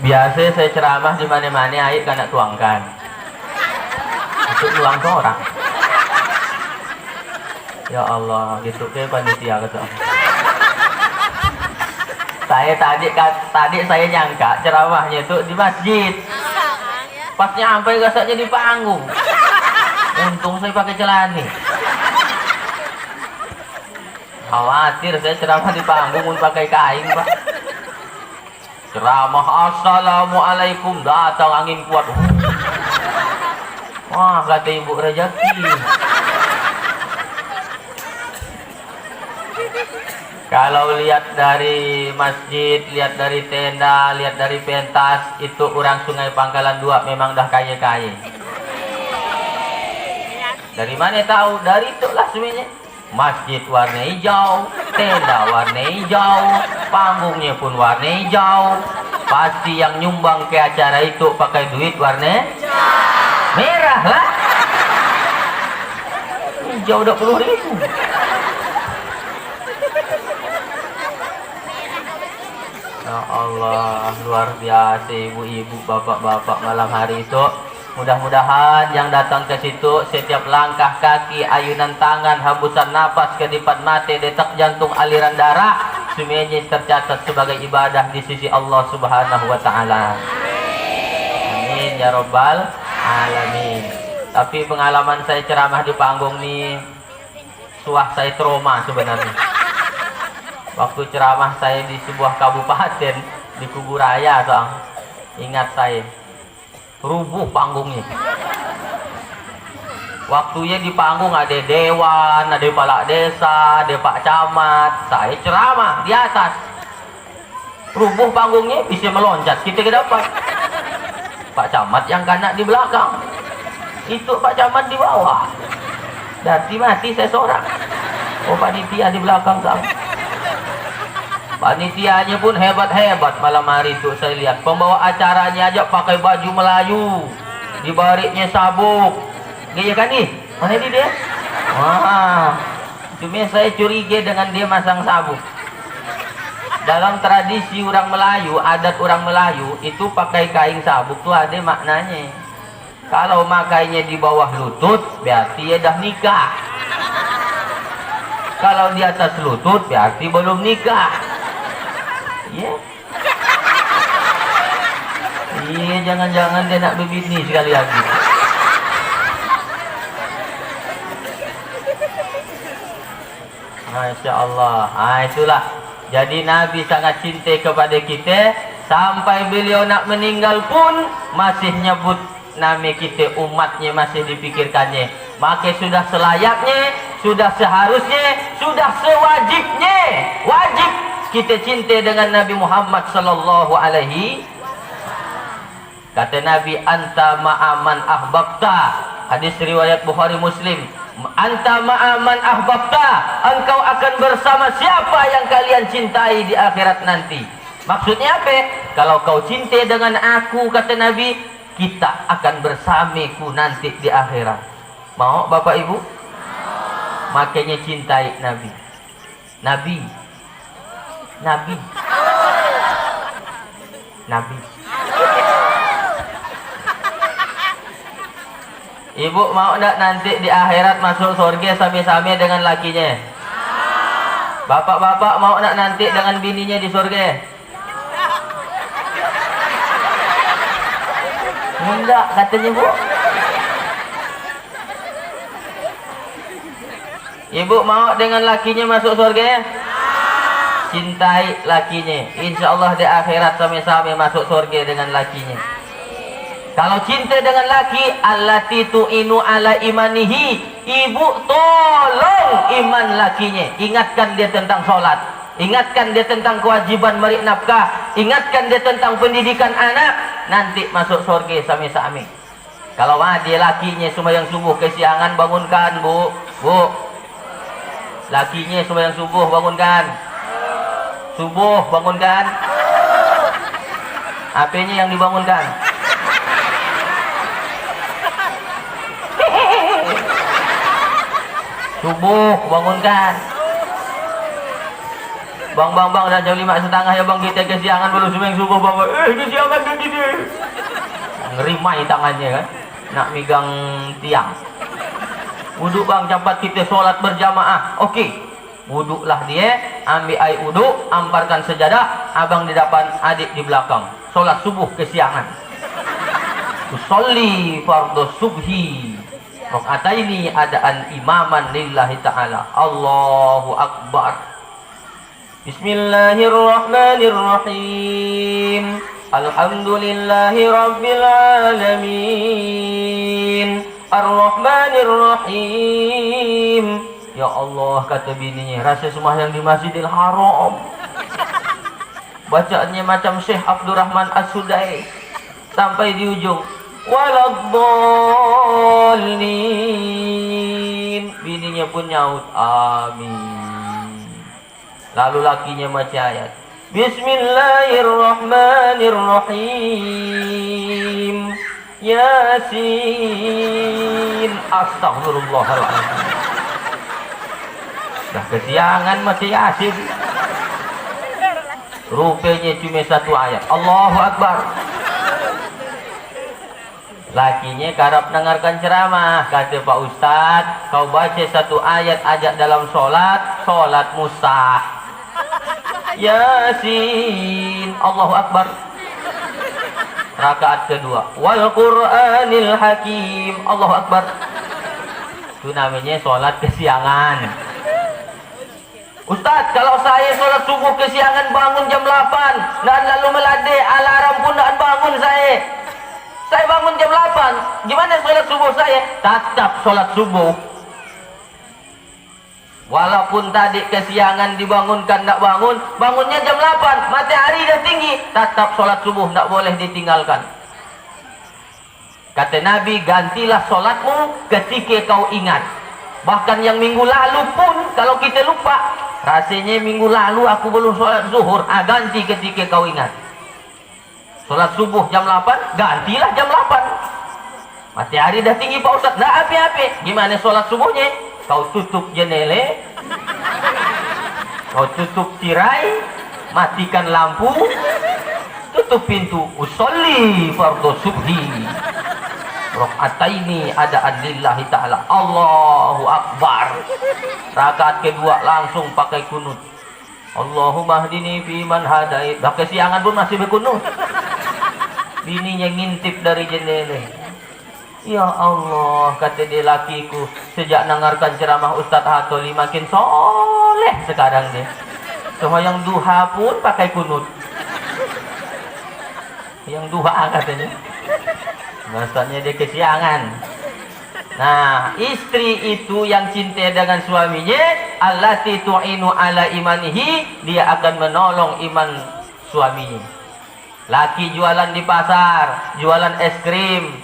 Biasa saya ceramah di mana-mana air kan nak tuangkan. Untuk tuang ke orang. Ya Allah, gitu ke panitia kata. Saya tadi saya nyangka ceramahnya itu di masjid. Pas nyampe rasanya di panggung. Untung saya pakai celana. Khawatir saya ceramah di panggung pakai kain, Pak. ceramah assalamualaikum, datang angin kuat. Wah, kata ibu rezeki. Kalau lihat dari masjid, lihat dari tenda, lihat dari pentas, itu orang Sungai Pangkalan 2 memang dah kaya-kaya. Dari mana tahu? Dari itulah sebenarnya. Masjid warna hijau, tenda warna hijau, panggungnya pun warna hijau. Pasti yang nyumbang ke acara itu pakai duit warna merah lah. Hijau 20.000. Ya Allah, luar biasa ibu-ibu, bapak-bapak malam hari itu. Mudah-mudahan yang datang ke situ setiap langkah kaki, ayunan tangan, hembusan napas, kedipan mata, detak jantung, aliran darah semuanya tercatat sebagai ibadah di sisi Allah Subhanahu wa taala. Amin ya rabbal alamin. Tapi pengalaman saya ceramah di panggung nih, suah saya trauma sebenarnya. Waktu ceramah saya di sebuah kabupaten di Kuburaya, ingat saya, rubuh panggungnya. Waktunya di panggung ada dewan, ada kepala desa, ada pak camat, saya ceramah di atas. Rubuh panggungnya, bisa meloncat kita ke depan. Pak camat yang kanak di belakang, itu pak camat di bawah. Berarti mati saya seorang. Oh, panitia di belakang saya. Panitianya pun hebat-hebat malam hari itu saya lihat. Pembawa acaranya aja pakai baju Melayu, di baliknya sabuk. Gaya kan nih? Mana ini dia? Wah, cuma saya curiga dengan dia masang sabuk. Dalam tradisi orang Melayu, adat orang Melayu itu pakai kain sabuk tuh ada maknanya. Kalau makainya di bawah lutut, berarti ya dah nikah. Kalau di atas lutut, berarti belum nikah. Iya, iya, jangan-jangan dia nak berbini sekali lagi. Masya Allah. Itulah. Jadi Nabi sangat cinta kepada kita, sampai beliau nak meninggal pun masih nyebut nama kita, umatnya masih dipikirkannya. Maka sudah selayaknya, sudah seharusnya, sudah sewajibnya, wajib kita cinta dengan Nabi Muhammad sallallahu alaihi. Kata Nabi, anta ma'aman ahbabta. Hadis riwayat Bukhari Muslim. Anta ma'aman ahbabta, engkau akan bersama siapa yang kalian cintai di akhirat nanti. Maksudnya apa? Kalau kau cinta dengan aku, kata Nabi, kita akan bersamiku nanti di akhirat. Mau Bapak Ibu? Makanya cintai Nabi. Nabi. Nabi. Nabi. Ibu mau enggak nanti di akhirat masuk surga sami-sami dengan lakinya? Bapak-bapak mau enggak nanti dengan bininya di surga? Enggak, katanya Bu. Ibu mau dengan lakinya masuk surga? Cintai lakinya. Insya Allah di akhirat sami-sami masuk surga dengan lakinya. Kalau cinta dengan laki, allati tu'inu ala imanihi, ibu tolong iman lakinya. Ingatkan dia tentang sholat, ingatkan dia tentang kewajiban merik nafkah, ingatkan dia tentang pendidikan anak. Nanti masuk surga sami-sami. Kalau dia lakinya sembahyang subuh kesiangan, bangunkan Bu. Bu, lakinya sembahyang subuh, bangunkan. Subuh, bangunkan. Apanya yang dibangunkan? Subuh, bangunkan. Bang, udah jam 5:30 ya bang, kita kesiangan belum sembahyang subuh bang. Kesiangan begini. Ngerimai tangannya kan, nak megang tiang. Wudhu bang, cepat kita sholat berjamaah. Oke, wudhulah dia, ambil air wudhu, amparkan sejadah, abang di depan, adik di belakang. Sholat subuh kesiangan. Usolli fardhu subhi. Rakaataini adaan imaman lillahi ta'ala. Allahu Akbar. Bismillahirrahmanirrahim. Alhamdulillahi rabbil alamin. Ar-Rahmanir-Rahim. Ya Allah, kata bininya, rasa sembahyang di Masjidil Haram. Bacaannya macam Syekh Abdurrahman As-Sudai. Sampai di ujung. Waladdallin. Bininya pun nyaut, amin. Lalu lakinya baca ayat. Bismillahirrahmanirrahim. Yasin. Astagfirullahaladzim. Dah kesiangan masih Yasin. Rupanya cuma satu ayat. Allahu Akbar. Lakinya karap dengarkan ceramah. Kata Pak Ustadz, kau baca satu ayat ajak dalam sholat, sholatmu sah. Yasin. Allahu Akbar. Rakaat kedua, wal Qur'anil Hakim. Allahu Akbar. Itu namanya sholat kesiangan. Ustaz, kalau saya sholat subuh kesiangan bangun jam 8 dan lalu meladai alarm pun tak bangun saya. Saya bangun jam 8. Gimana sholat subuh saya? Tetap sholat subuh. Walaupun tadi kesiangan dibangunkan tak bangun, bangunnya jam 8, matahari dah tinggi, tetap sholat subuh tak boleh ditinggalkan. Kata Nabi, gantilah sholatmu ketika kau ingat. Bahkan yang minggu lalu pun kalau kita lupa, rasanya minggu lalu aku belum sholat zuhur, ganti ketika kau ingat. Sholat subuh jam 8, gantilah jam 8. Matahari dah tinggi Pak Ustaz, dah api-api. Gimana sholat subuhnya? Kau tutup jendela, kau tutup tirai, matikan lampu, tutup pintu. Usolli fardhu subhi rakaataini adaan lillahi ta'ala. Allahu Akbar. Rakaat kedua langsung pakai kunut. Allahumma hdini fi man hadait. Dah kesiangan pun masih berkunut. Bininya ngintip dari jendela. Ya Allah, kata dia, lakiku sejak dengarkan ceramah Ustadz Hatoli makin soleh sekarang dia. Sembahyang duha pun pakai kunut. Yang duha katanya. Maksudnya dia kesiangan. Nah, istri itu yang cinta dengan suaminya, allati tu'inu ala imanihi, dia akan menolong iman suaminya. Laki jualan di pasar, jualan es krim.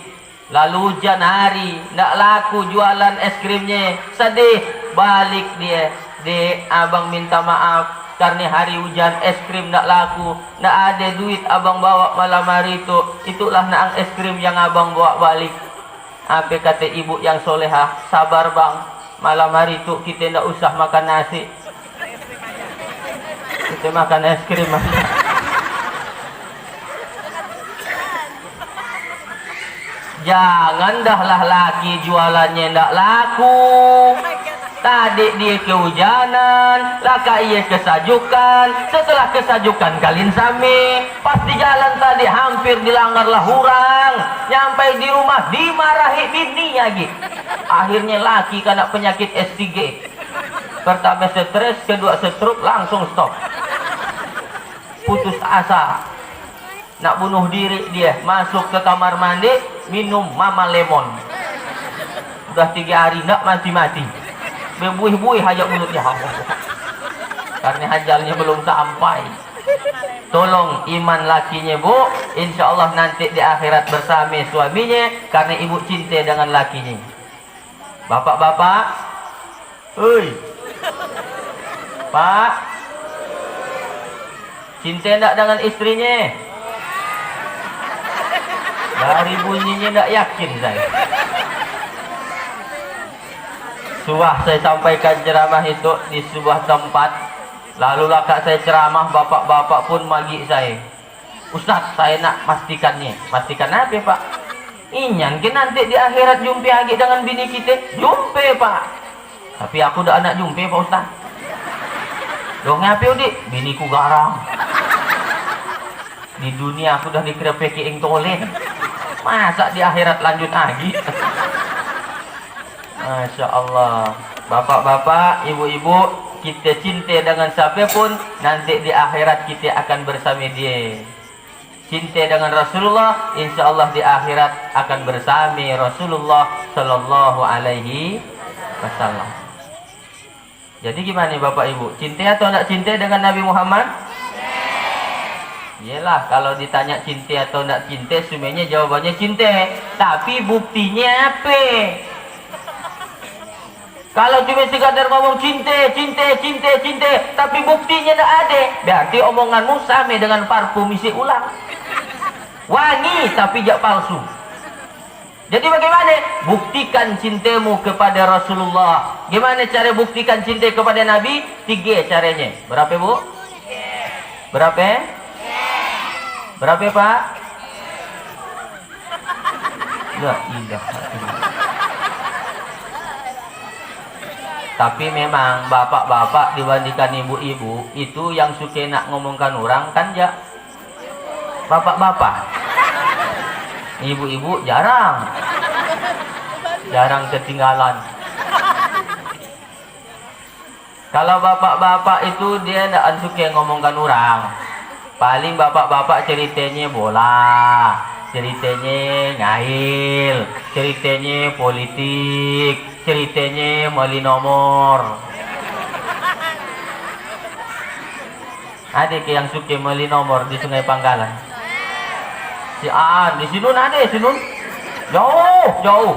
Lalu hujan hari, ndak laku jualan es krimnya. Sedih, balik dia. Dek, abang minta maaf karena hari hujan es krim ndak laku. Ndak ada duit abang bawa malam hari itu. Itulah naang es krim yang abang bawa balik. Apa kata ibu yang solehah? Sabar bang, malam hari itu kita ndak usah makan nasi. Kita makan es krim. Jangan dahlah laki jualannya ndak laku. Tadi dia kehujanan, laka ia kesajukan. Setelah kesajukan kalin sami, pas di jalan tadi hampir dilanggarlah hurang. Nyampai di rumah dimarahi bini lagi. Akhirnya laki kena penyakit S3. Pertama stres, kedua stroke, langsung stop. Putus asa. Nak bunuh diri dia, masuk ke kamar mandi, minum mama lemon. Udah 3 hari nak mati-mati. Berbuih-buih hajat mulutnya. Karena hajalnya belum sampai. Tolong iman lakinya bu, insya Allah nanti di akhirat bersama suaminya, karena ibu cinta dengan lakinya. Bapak-bapak, hei, Pak, cinta enggak dengan istrinya? Dari bunyinya tidak yakin saya. Saya sampaikan ceramah itu di sebuah tempat. Lalu kak saya ceramah, bapak-bapak pun magi saya. Ustaz, saya nak pastikannya. Pastikan apa pak? Inyan ke nanti di akhirat jumpa lagi dengan bini kita? Jumpa pak. Tapi aku dah anak jumpa pak Ustaz. Dong ngapain dik? Biniku garang. Di dunia aku dah dikerepeki ing tolen. Masa di akhirat lanjut lagi? Masya Allah. Bapak-bapak, ibu-ibu, kita cinta dengan siapa pun, nanti di akhirat kita akan bersama dia. Cinta dengan Rasulullah, insya Allah di akhirat akan bersama Rasulullah Sallallahu Alaihi Wasallam. Jadi gimana Bapak Ibu? Cinta atau tidak cinta dengan Nabi Muhammad? Iyalah, kalau ditanya cinta atau tidak cinta, semuanya jawabannya cinta. Tapi buktinya apa? Kalau cuma sekadar ngomong cinta, tapi buktinya tidak ada, berarti omonganmu sama dengan parfum isi ulang. Wangi tapi jak palsu. Jadi bagaimana? Buktikan cintamu kepada Rasulullah. Gimana cara buktikan cinta kepada Nabi? 3 caranya. Berapa Bu? Berapa? Berapa Pak? La ilaha illallah. Tapi memang bapak-bapak dibandingkan ibu-ibu itu yang suka nak ngomongkan orang kan ya bapak-bapak. Ibu-ibu jarang ketinggalan. Kalau bapak-bapak itu dia tidak suka ngomongkan orang. Paling bapak-bapak ceritanya bola, ceritanya ngail, ceritanya politik, ceritanya mali nomor. Ada ke yang suka mali nomor di Sungai Pangkalan? Si Aan di sini ada, sini jauh.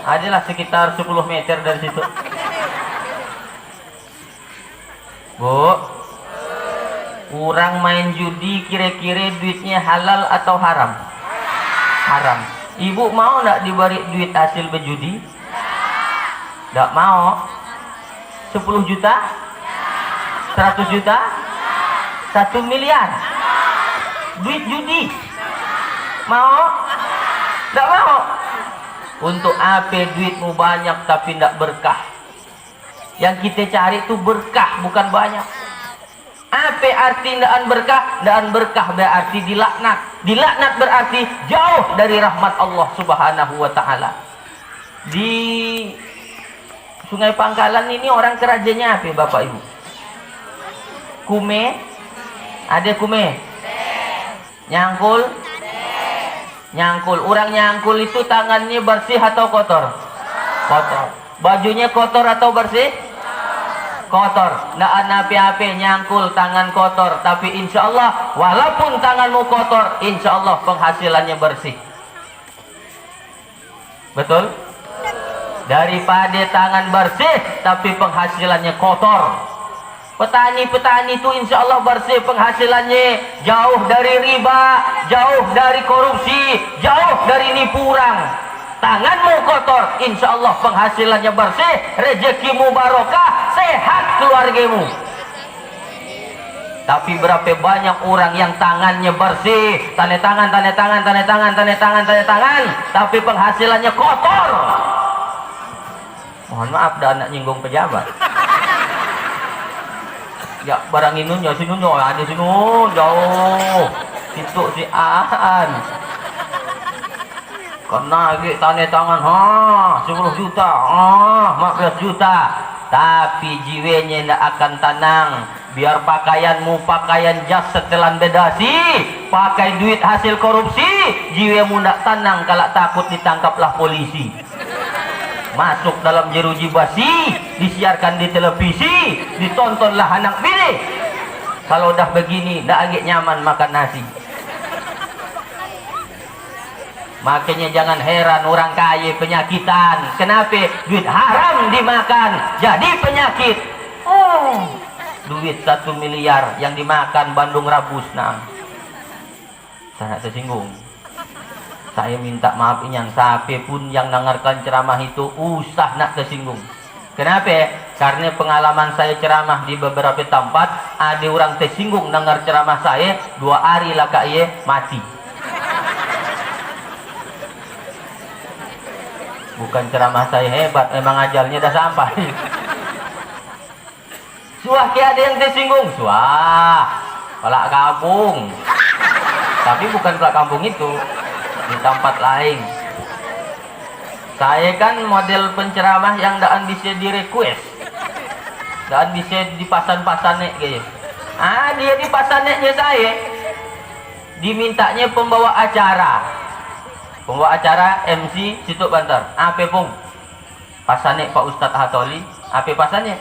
Adalah sekitar 10 meter dari situ. Bu, orang main judi kira-kira duitnya halal atau haram? Haram. Ibu mau nak diberi duit hasil berjudi? Tidak mau. 10 juta? 100 juta? 1 miliar? Duit judi? Mau? Tidak mau. Untuk apa duitmu banyak tapi tidak berkah? Yang kita cari itu berkah, bukan banyak. Apa arti tidak berkah? Tidak berkah berarti dilaknat. Dilaknat berarti jauh dari rahmat Allah Subhanahu wa Ta'ala. Di Sungai Pangkalan ini orang kerajanya apa Bapak Ibu? Kume? Ada kume? Nyangkul? Nyangkul. Orang nyangkul itu tangannya bersih atau kotor? Kotor. Bajunya kotor atau bersih? Kotor. Nggak ada api-api nyangkul tangan kotor. Tapi insya Allah walaupun tanganmu kotor, insya Allah penghasilannya bersih. Betul? Daripada tangan bersih tapi penghasilannya kotor. Petani-petani itu insya Allah bersih penghasilannya, jauh dari riba, jauh dari korupsi, jauh dari nipu orang. Tanganmu kotor, insya Allah penghasilannya bersih, rezekimu barokah, sehat keluargamu. Tapi berapa banyak orang yang tangannya bersih, tanda tangan, tapi penghasilannya kotor. Mohon maaf, dah anak nyinggung pejabat. Ya barang inunnya sinunnya ada sinun jauh situ si Aan karena lagi tanda tangan 10 juta 15 juta tapi jiwanya tidak akan tenang. Biar pakaianmu pakaian jas setelan bedasi, pakai duit hasil korupsi, jiwamu tidak tenang kalau takut ditangkaplah polisi. Masuk dalam jeruji basi, disiarkan di televisi, ditontonlah anak bini. Kalau dah begini, dah agak nyaman makan nasi. Makanya jangan heran orang kaya penyakitan. Kenapa? Duit haram dimakan, jadi penyakit. Duit 1 miliar yang dimakan Bandung Rabus, nah. Sangat tersinggung. Saya minta maaf yang siapa pun yang dengarkan ceramah itu usah nak tersinggung. Kenapa? Karena pengalaman saya ceramah di beberapa tempat, ada orang tersinggung dengar ceramah saya, 2 hari lah kak ye mati. Bukan ceramah saya hebat, memang ajalnya dah sampai. Suah ada yang tersinggung, suah pelak kampung. Tapi bukan pelak kampung itu, di tempat lain. Saya kan model penceramah yang tidak bisa di request. Dan bisa dipasan-pasanek gitu. Dia dipasaneknya saya. Dimintanya pembawa acara. Pembawa acara MC Situk Bantar. Apa pun? Pasanek Pak Ustadz Hatoli. Apa pasannya?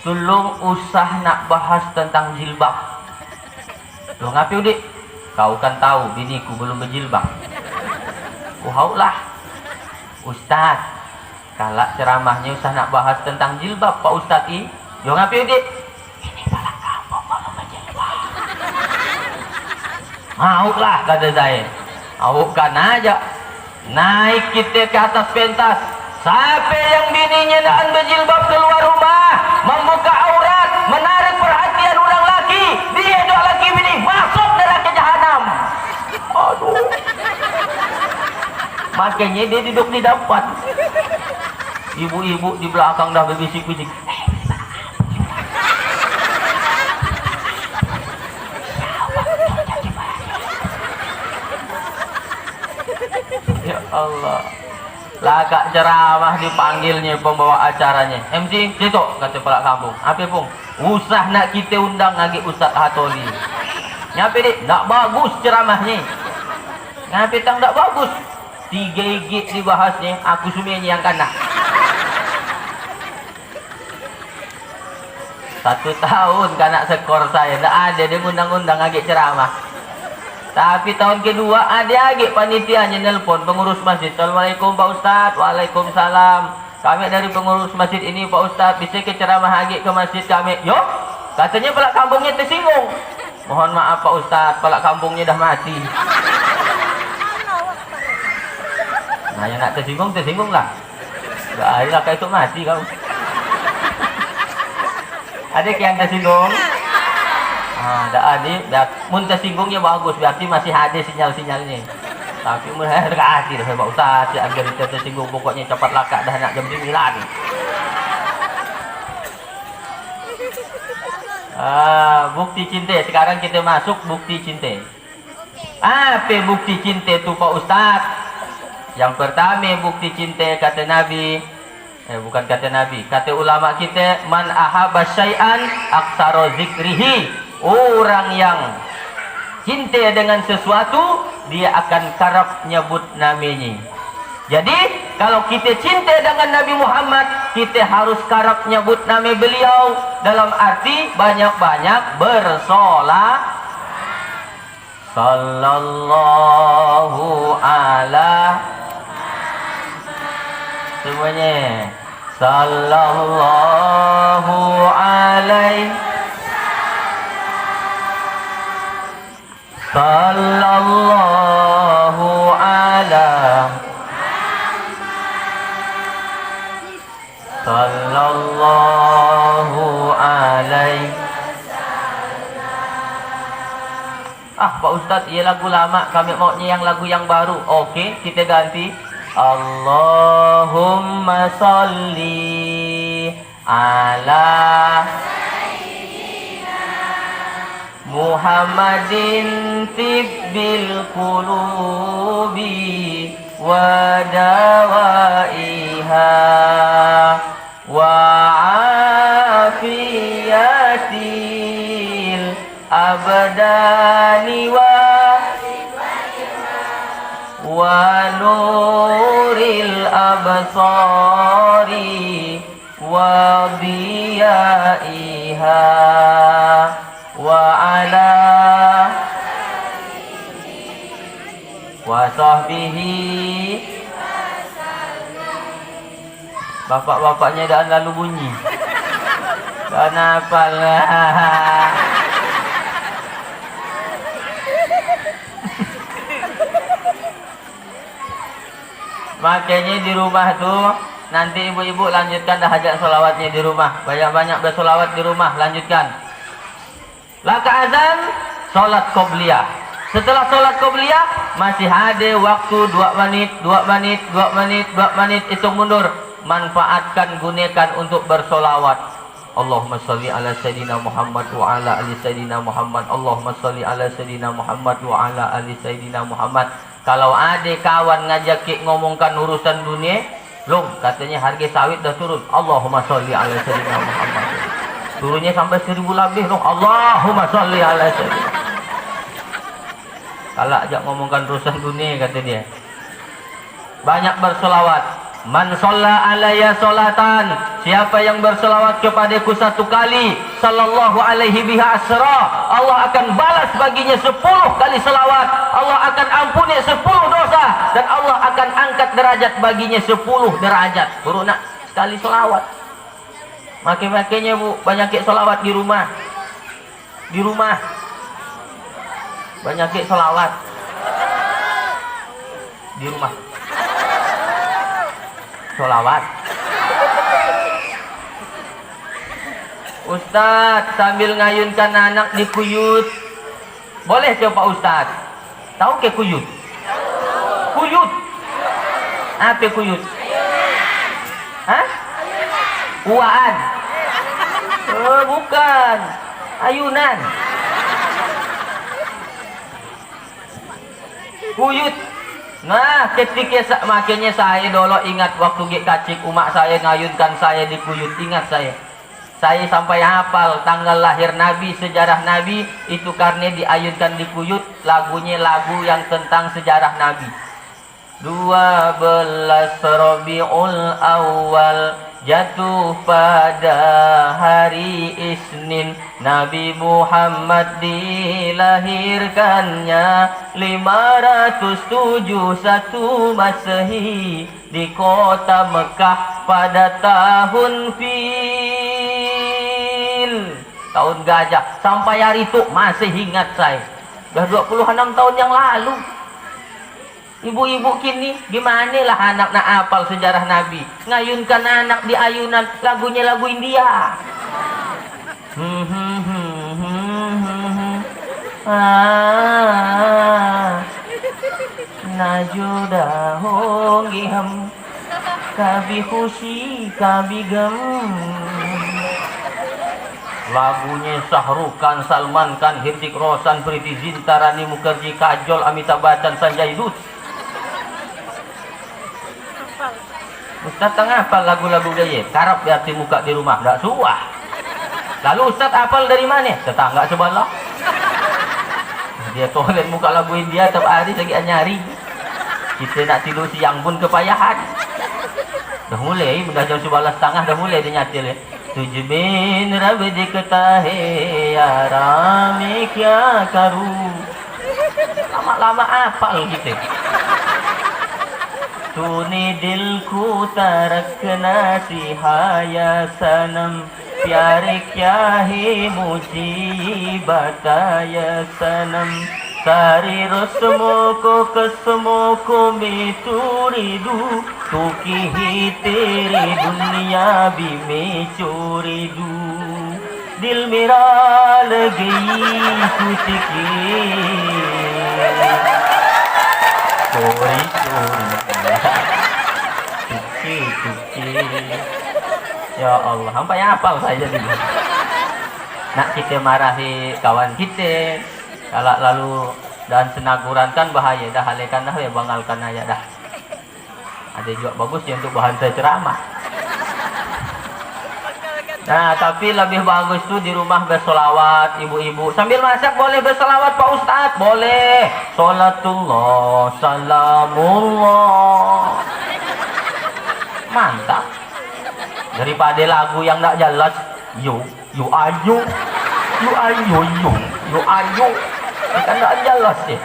Tolong usah nak bahas tentang jilbab. Loh ngapain udik? Kau kan tahu biniku belum berjilbab. Lah Ustadz, kalau ceramahnya usah nak bahas tentang jilbab Pak Ustadz i. Yo ngapain udik? Ini balak kampung belum berjilbab. Mau lah kata saya. Awukan aja. Naik kita ke atas pentas. Siapa yang bininya dan berjilbab keluar rumah, membuka aurat, menarik perhatian orang laki, dia dua laki bini masuk neraka jahanam. Aduh. Makanya dia duduk di depan. Ibu-ibu di belakang dah berbisik-bisik. Ya Allah. Lagak ceramah dipanggilnya pembawa acaranya. MC, situ kata pelak kampung. Apa pun? Usah nak kita undang lagi Ustadz Hatoli. Nyapa dek? Tak bagus ceramahnya. Nyapa tang tak bagus? 3 gig dibahasnya. Aku sumianya yang kena. 1 tahun kanak skor saya. Tak ada dia undang-undang lagi ceramah. Tapi tahun kedua ada lagi panitianya nelpon pengurus masjid. Assalamualaikum Pak Ustadz. Waalaikumsalam. Kami dari pengurus masjid ini Pak Ustadz, bisa ke ceramah lagi ke masjid kami. Yo, katanya pelak kampungnya tersinggung. Mohon maaf Pak Ustadz, pelak kampungnya dah mati. Nah yang nak tersinggung lah. Gak ada lah kayak itu mati kau. Ada yang tersinggung? Ada adik, mun tersinggungnya bagus, berarti masih ada sinyal-sinyalnya. Tapi mulai terkasih dah Pak Ustaz, agar kita tersinggung pokoknya cepat lakak dah nak jam 9. Bukti cinta. Sekarang kita masuk bukti cinta. Apa bukti cinta tu Pak Ustaz? Yang pertama bukti cinta kata Nabi. Bukan kata Nabi, kata ulama kita, man ahabba syai'an aksara zikrihi. Orang yang cinta dengan sesuatu, dia akan kerap nyebut namanya. Jadi kalau kita cinta dengan Nabi Muhammad, kita harus kerap nyebut nama beliau. Dalam arti banyak-banyak bersolat. Sallallahu ala. Semuanya. Sallallahu alaihi. Sallallahu ala. Sallallahu alaihi. Pak Ustadz, ia lagu lama, kami maunya yang lagu yang baru. Oke, kita ganti. Allahumma salli ala Muhammadin tibbil qulubi wa dawaiha wa afiyatil abdani wa nuril absari wa diyaiha wa ala wa sahbihi. Bapak-bapaknya dah lalu bunyi. Kenapa lah? Makanya di rumah tuh nanti ibu-ibu lanjutkan dah hajat solawatnya di rumah. Banyak-banyak bersolawat di rumah, lanjutkan. Laka azan, solat qobliyah. Setelah solat qobliyah masih ada waktu 2 menit, 2 menit, 2 menit, 2 menit, hitung mundur. Manfaatkan, gunakan untuk bersolawat. Allahumma salli ala Sayyidina Muhammad wa ala ali Sayyidina Muhammad. Allahumma salli ala Sayyidina Muhammad wa ala ali Sayyidina Muhammad. Kalau ada kawan ngajak ngomongkan urusan dunia, belum, katanya harga sawit dah turun. Allahumma salli ala Sayyidina Muhammad. Turunnya sampai 1000 lebih loh. Allahumma sholli ala sayyidina. Kalau ajak ngomongkan urusan dunia kata dia. Banyak berselawat. Man sholla alayya sholatan, siapa yang berselawat kepadaku 1 kali, sallallahu alaihi biha asra, Allah akan balas baginya 10 kali selawat. Allah akan ampuni 10 dosa, dan Allah akan angkat derajat baginya 10 derajat. Baru nak sekali selawat. Makin-makinnya bu, banyak selawat di rumah. Di rumah banyak selawat. Di rumah sholawat. Ustadz sambil ngayunkan anak di kuyut, boleh coba Ustadz? Tahu ke kuyut? Kuyut? Apa kuyut? Hah? Uaan? Oh, bukan. Ayunan. Kuyut. Nah, ketika makanya saya dulu ingat waktu kacik umak saya ngayunkan saya di kuyut, ingat saya. Saya sampai hafal tanggal lahir Nabi, sejarah Nabi itu karena diayunkan di kuyut, lagunya lagu yang tentang sejarah Nabi. 12 Rabiul Awal jatuh pada hari Isnin, Nabi Muhammad dilahirkannya 571 Masehi di kota Mekah pada tahun Fil, tahun gajah. Sampai hari itu masih ingat saya. Sudah 26 tahun yang lalu. Ibu-ibu kini gimana lah anak nak apal sejarah Nabi, ngayunkan anak di ayunan, lagunya lagu India. Najuda hongi ham kabi khushi kabi gam. Lagunya Sahrukan, Salman Khan, Hrithik Roshan, Priti Zinta, Rani Mukherjee, Kajol, Amitabh Bachchan, Sanjay Dutt. Ustaz tengah hafal lagu-lagu gaya, karap di hati muka di rumah, tak suah. Lalu Ustaz hafal dari mana? Tetangga sebelah. Dia toilet muka lagu India tiap hari lagi nyari. Kita nak tidur siang pun kepayahan. Dah mulai, dah jam 11.30 dah mulai dia nyatil ya. Tujbin rab dikta hai yaram kya karu. Lama-lama hafal kita. तूने दिल को तरकना सिखाया सनम, प्यार क्या है मुझे बताया सनम, सारी रस्मों को कसमों को मैं तोड़ी दूँ, तू की ही तेरी दुनिया भी मैं चोरी दूँ, दिल मेरा लगी तुझके चोरी चोरी cuci. Ya Allah, sampai hafal saya jadi. Nak kita marahi kawan kita, kalau lalu dan senaguran kan bahaya, dah halekan dah ya, bangalkan aja dah. Ada juga bagus ya untuk bahan saya ceramah. Nah, tapi lebih bagus tuh di rumah bersolawat, ibu-ibu. Sambil masak boleh bersolawat Pak Ustadz? Boleh. Sholatullah, salamullah. Mantap. Daripada lagu yang tak jelas, yo ayo, yo ayo, yo ayo. Kan tak jelas sih.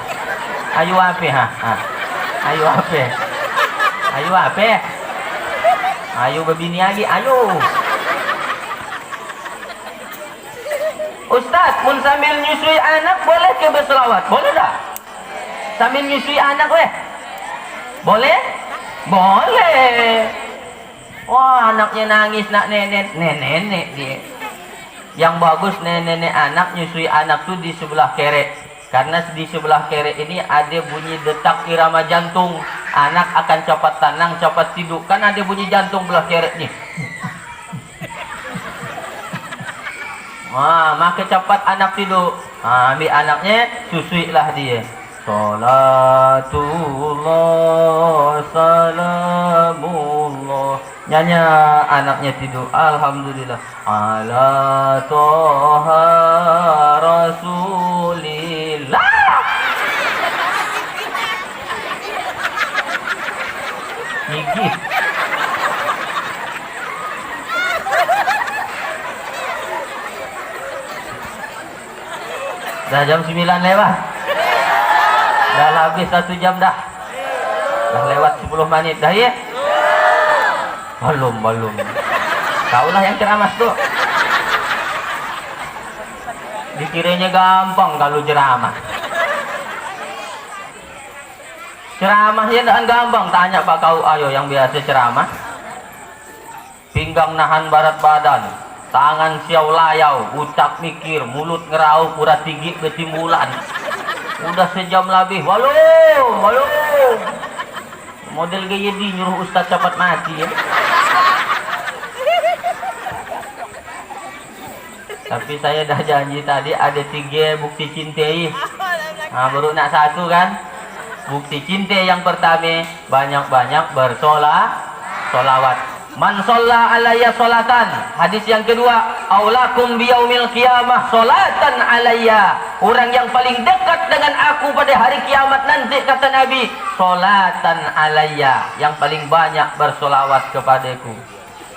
Ayo apa ha? Ayo apa? Ayo apa? Ayo berbini lagi, ayo. Ustaz, pun sambil nyusui anak boleh ke berselawat? Boleh tak? Sambil nyusui anak weh? Boleh? Boleh. Wah, anaknya nangis nak nenek dia. Yang bagus nenek anak nyusui anak tuh di sebelah kerek. Karena di sebelah kerek ini ada bunyi detak irama jantung. Anak akan cepat tenang, cepat tidur. Kan ada bunyi jantung belah kerek nih. Wah, maka cepat anak tidur. Ambil anaknya, susuilah dia. Salatullah, salamullah Nyanyi anaknya tidur. Alhamdulillah. Ala toha rasulillah. Gigih. Dah jam 9 lewat. Dah habis 1 jam dah. Dah lewat 10 menit dah ya. Belum. Kaulah yang ceramah tuh. Dikiranya gampang kalau ceramah. Ceramahnya tidak gampang. Tanya Pak Kau ayo yang biasa ceramah. Pinggang nahan barat badan, tangan siau layau, ucap mikir, mulut ngerau, pura tinggi ketimbulan. Udah sejam lebih. Belum. Model gaya di nyuruh Ustaz cepat mati ya. Tapi saya dah janji tadi ada 3 bukti cintai. Nah, baru nak 1 kan. Bukti cinta yang pertama, banyak-banyak bersolawat. Man sholla alayya sholatan. Hadis yang kedua, aulakum biyaumil qiyamah sholatan alayya. Orang yang paling dekat dengan aku pada hari kiamat nanti, kata Nabi, sholatan alayya, yang paling banyak bersolawat kepadaku.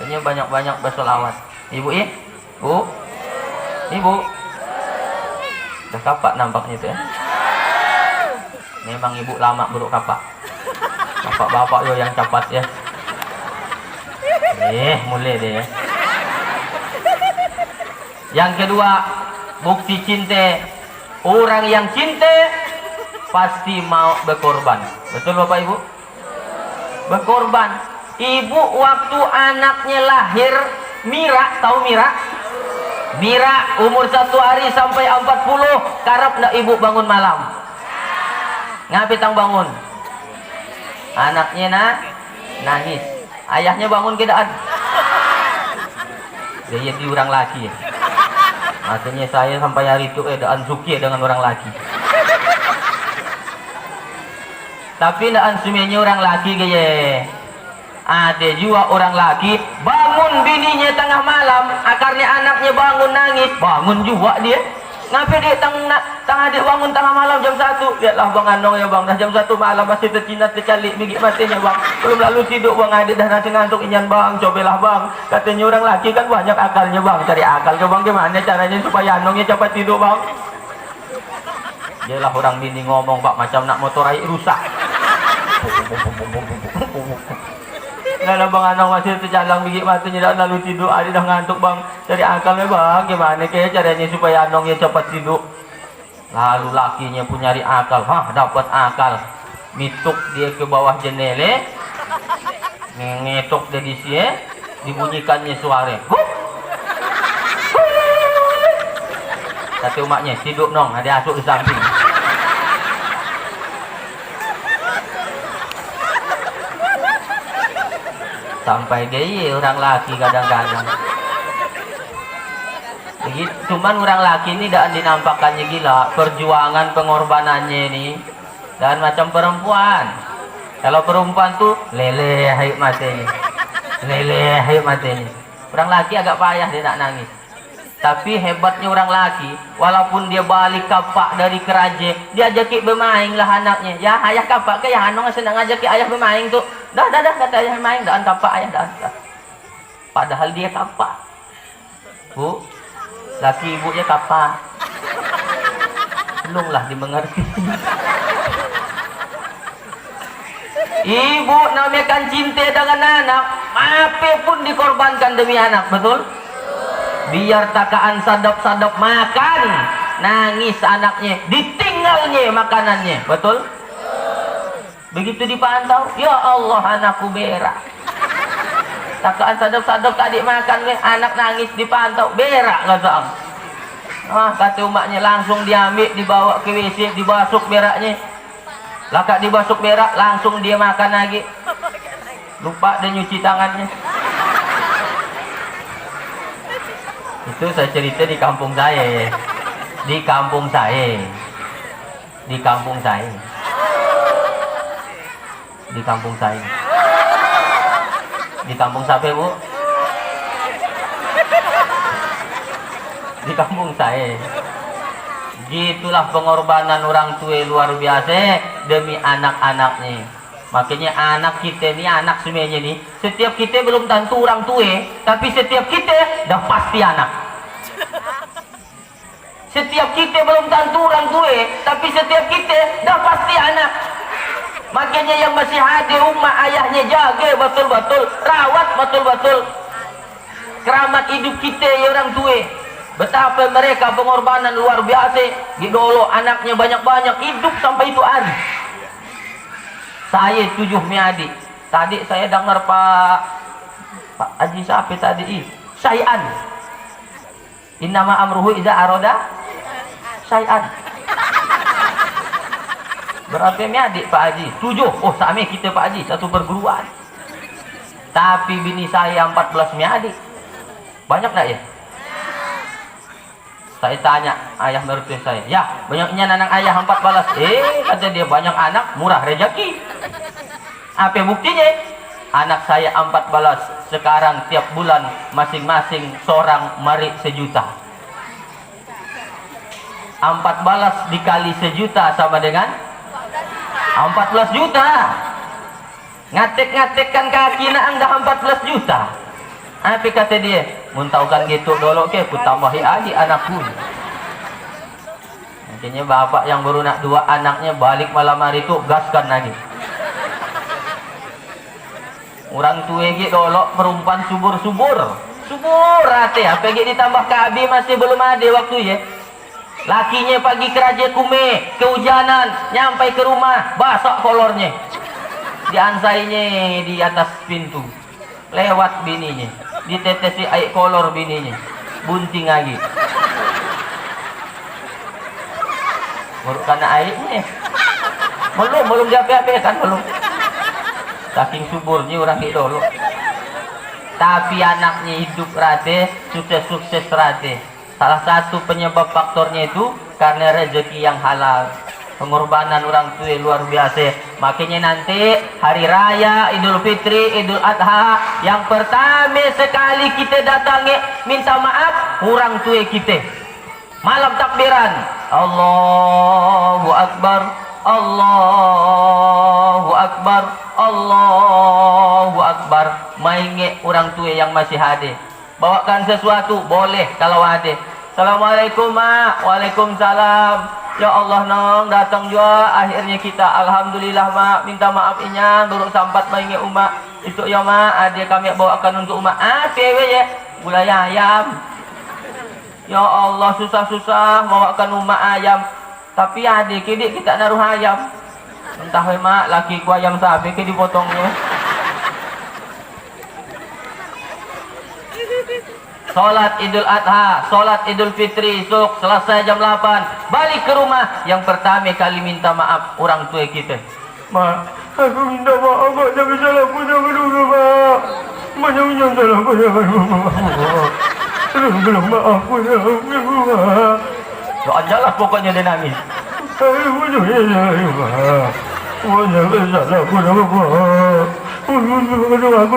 Hanya banyak-banyak bersolawat. Ibu ya? Bu? Ibu? Dah kapak nampaknya itu ya. Memang ibu lama buruk kapak. Bapak-bapak yo yang cepat ya. Mulai deh ya. Yang kedua, bukti cinta. Orang yang cinta pasti mau berkorban. Betul Bapak Ibu? Berkorban. Ibu waktu anaknya lahir, Mira, tahu Mira? Mira umur 1 hari sampai 40, karep ndak ibu bangun malam? Ngapain tang bangun? Anaknya nangis. Ayahnya bangun kedaan. Dia di orang laki. Maksudnya saya sampai hari itu daan suki dengan orang laki. Tapi daan semuanya orang laki gaya. Ada juga orang laki bangun bininya tengah malam, akarnya anaknya bangun nangis, bangun juga dia. Ngapa dia tengah dia bangun tengah malam jam 1? Lihatlah Bang Anong ya Bang, dah jam 1 malam masih tercinat tercalik migit matinya Bang. Belum lalu tidur Bang, adik dah nanti ngantuk inyan Bang. Cobalah Bang. Katanya orang laki kan banyak akalnya Bang. Cari akal ke Bang, gimana caranya supaya Anongnya cepat tidur Bang? Dialah orang bini ngomong Pak macam nak motor air rusak. Nah, Bang Anong masih tercalang gigi matinya dah lalu tidur, adik dah ngantuk Bang. Cari akalnya Bang, gimana kayak caranya supaya Anongnya cepat tidur. Lalu lakinya pun nyari akal, dapat akal. Mituk dia ke bawah jendela, ngetok dia di sini, dibunyikannya suara. Kata umatnya, tidur nong, ada asuk di samping. Sampai gaya orang laki kadang-kadang. Begitu, cuman orang laki ini tidak dinampakkannya gila. Perjuangan pengorbanannya ini dan macam perempuan. Kalau perempuan tuh leleh hayuk matanya. Leleh hayuk matanya. Orang laki agak payah dia nak nangis. Tapi hebatnya orang laki, walaupun dia balik kapak dari kerajaan, dia ajak bermain lah anaknya. Ya ayah kapak ke ya Anong senang ajak ayah bermain tuh. Dah kata ayah main, dah kapak ayah dah. Padahal dia kapak. Bu, laki ibunya kapak. Belumlah dimengerti. Ibu namakan cinta dengan anak, apa pun dikorbankan demi anak, betul? Biar takaan sadap-sadap makan, nangis anaknya, ditinggalnya makanannya, betul? Begitu dipantau, ya Allah anakku berak. Takaan sadap-sadap adik makan, anak nangis dipantau, berak kata ang. Kata umatnya langsung diambil, dibawa ke WC, dibasuk beraknya. Lakak dibasuk berak, langsung dia makan lagi. Lupa dia nyuci tangannya. Itu saya cerita di kampung saya. Di kampung saya. Di kampung saya. Di kampung saya. Di kampung siapa Bu? Di kampung saya. Gitulah pengorbanan orang tua luar biasa demi anak-anaknya. Makanya anak kita ini, anak semuanya nih, setiap kita belum tentu orang tua, tapi setiap kita dah pasti anak. Setiap kita belum tentu orang tua, tapi setiap kita dah pasti anak. Makanya yang masih ada rumah ayahnya, jaga betul-betul, rawat betul-betul keramat hidup kita ya orang tua. Betapa mereka pengorbanan luar biasa. Didolo anaknya banyak-banyak, hidup sampai itu hari. Saya 7 adik. Tadi saya dengar Pak Haji siapa tadi? Syai'an. Innama amruhu iza aroda syai'an. Berapa adik Pak Haji? 7. Oh sama kita Pak Haji, satu perguruan. Tapi bini saya 14 adik. Banyak tak ya? Saya tanya ayah mertua saya, ya banyaknya anak ayah 14. Kata dia, banyak anak murah rezeki. Apa buktinya? Anak saya 14 sekarang tiap bulan masing-masing seorang mari 1 juta. 14 dikali 1 juta sama dengan 14 juta. Ngatek-ngatekkan kaki nak anda 14 juta. Apa kata dia? Muntaukan gitu dulu ke, ku tambahi adik anakku. Makanya bapak yang baru nak 2 anaknya balik malam hari itu gaskan lagi. Orang tua gitu dulu perempuan subur-subur. Subur hati, apa gitu ditambah KB masih belum ada waktu ya. Lakinya pagi kerja kume, kehujanan, nyampai ke rumah, basah kolornya. Diansainya di atas pintu. Lewat bininya, ditetesi air kolor bininya, bunting lagi. Baru kena airnya. Belum jape-jape kan belum. Saking suburnya orang itu dulu. Tapi anaknya hidup rate, sukses rate. Salah satu penyebab faktornya itu karena rezeki yang halal. Pengorbanan orang tua luar biasa. Makanya nanti hari raya Idul Fitri, Idul Adha, yang pertama sekali kita datangi minta maaf orang tua kita. Malam takbiran, Allahu Akbar, Allahu Akbar, Allahu Akbar. Mainge orang tua yang masih ada. Bawakan sesuatu boleh kalau ada. Assalamualaikum mak. Waalaikumsalam. Ya Allah nong datang juga akhirnya kita, alhamdulillah mak, minta maaf inya baru sampat mainnya umat itu ya mak, ada kami bawakan untuk umat pewe ya gulai ayam. Ya Allah susah-susah bawakan umat ayam, tapi adik kita naruh ayam entah mak laki ku ayam sapi ke dipotongnya. Sholat Idul Adha, sholat Idul Fitri, sok selesai jam 8, balik ke rumah. Yang pertama kali minta maaf orang tua kita. Ma, aku minta maaf, mak, tapi salah punya kedua, mak. Banyak salah punya kedua, belum maaf punya kedua. Doa jalan pokoknya dia nangis. Aku punya salah, banyak salah punya kedua. Aku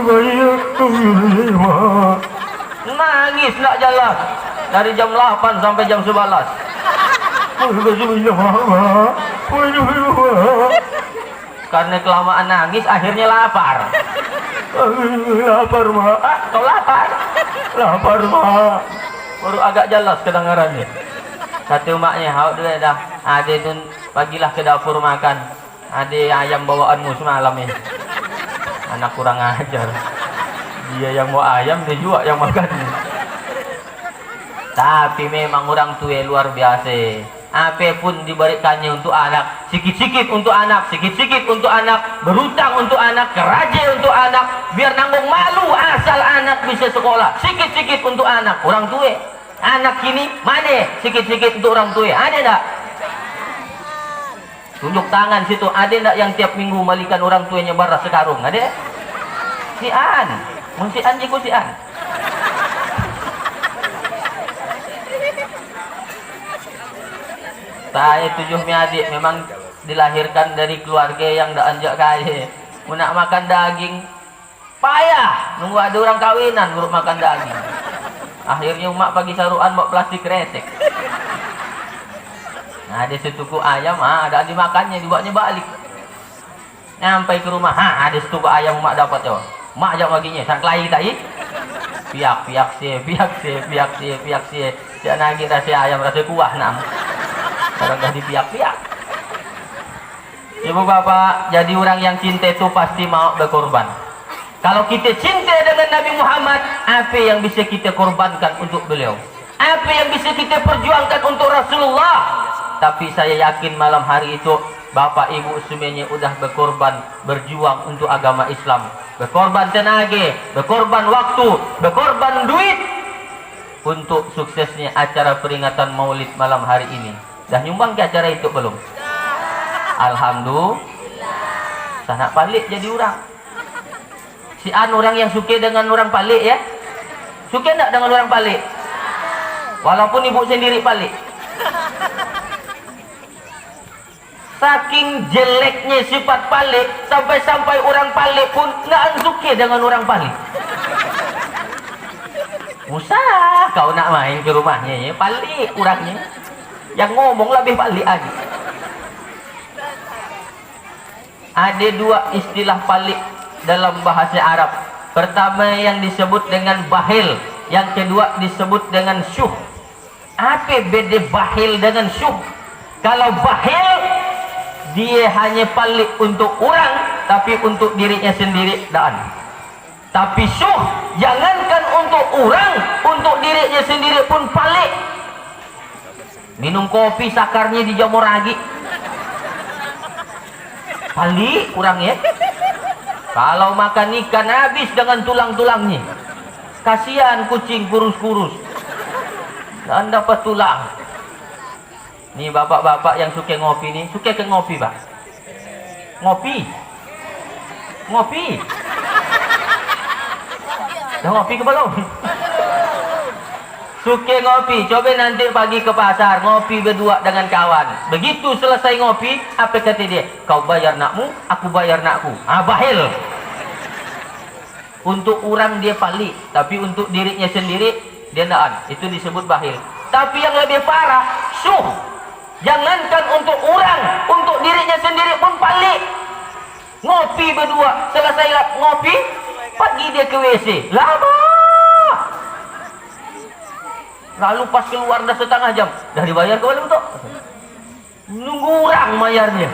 banyak, nangis nak jalan dari jam 8 sampai jam 11. Karena kelamaan nangis akhirnya lapar. Lapar mak. Kau lapar? Lapar mak. Baru agak jelas kedengarannya. Kata maknya, "Hau dulu dah. Ada tu pagilah ke dapur makan. Ada ayam bawaanmu semalam ini." Anak kurang ajar. Dia yang mau ayam, dia juga yang makan. Tapi memang orang tua luar biasa. Apapun diberikannya untuk anak, sikit-sikit untuk anak, sikit-sikit untuk anak, berutang untuk anak, kerja untuk anak, biar nanggung malu asal anak bisa sekolah. Sikit-sikit untuk anak, orang tua. Anak kini mana sikit-sikit untuk orang tua? Ada tak? Tunjuk tangan situ. Ada tak yang tiap minggu malikan orang tuanya baras sekarung? Ada? Si An. Musian jiku sian. Saya 7 adik memang dilahirkan dari keluarga yang dak anjak kaya. Nak makan daging Payah nunggu ada orang kawinan baru makan daging. Akhirnya mak pagi saruan bawa plastik resek. Nah, ada setuku ayam, ada dimakannya, dibawanya balik. Sampai ke rumah, ada setuku ayam mak dapat yo. Mak jawab baginya, sang kelai tadi. Piak sie. Jangan lagi rasa ayam rasa kuah nam. Orang dah dipiak-piak. Ibu bapak, jadi orang yang cinta itu pasti mau berkorban. Kalau kita cinta dengan Nabi Muhammad, apa yang bisa kita korbankan untuk beliau? Apa yang bisa kita perjuangkan untuk Rasulullah? Tapi saya yakin malam hari itu bapak ibu semuanya udah berkorban, berjuang untuk agama Islam. Berkorban tenaga, berkorban waktu, berkorban duit untuk suksesnya acara peringatan Maulid malam hari ini. Dah nyumbang ke acara itu belum? Alhamdulillah. Sana balik jadi orang. Si An orang yang suka dengan orang palik ya? Suka enggak dengan orang palik? Walaupun ibu sendiri palik. Saking jeleknya sifat palik, sampai-sampai orang palik pun enggak suka dengan orang palik. Usah kau nak main ke rumahnya ya, palik orangnya. Yang ngomong lebih palik lagi. Ada dua istilah palik dalam bahasa Arab. Pertama yang disebut dengan bahil, yang kedua disebut dengan syuh. Apa beda bahil dengan syuh? Kalau bahil, dia hanya palik untuk orang, tapi untuk dirinya sendiri dan. Tapi syuh, jangankan untuk orang, untuk dirinya sendiri pun palik. Minum kopi sakarnya dijamur lagi, palik kurangnya. Kalau makan ikan habis dengan tulang-tulangnya. Kasihan kucing kurus-kurus dan dapat tulang. Nih bapak-bapak yang suka ngopi nih, suka ke ngopi pak? Ngopi? Dah ngopi ke belum? Suka ngopi, coba nanti pagi ke pasar ngopi berdua dengan kawan. Begitu selesai ngopi, apa kata dia? Kau bayar nakmu, aku bayar nakku. Bahil. Untuk orang dia palik, tapi untuk dirinya sendiri dia naan. Itu disebut bahil. Tapi yang lebih parah, syuh. Jangankan untuk orang, untuk dirinya sendiri pun palik. Ngopi berdua, selesai ngopi, pergi dia ke WC. Lama. Lalu pas keluar dah setengah jam, dah dibayar ke belum tuh? Nunggu orang bayarnya.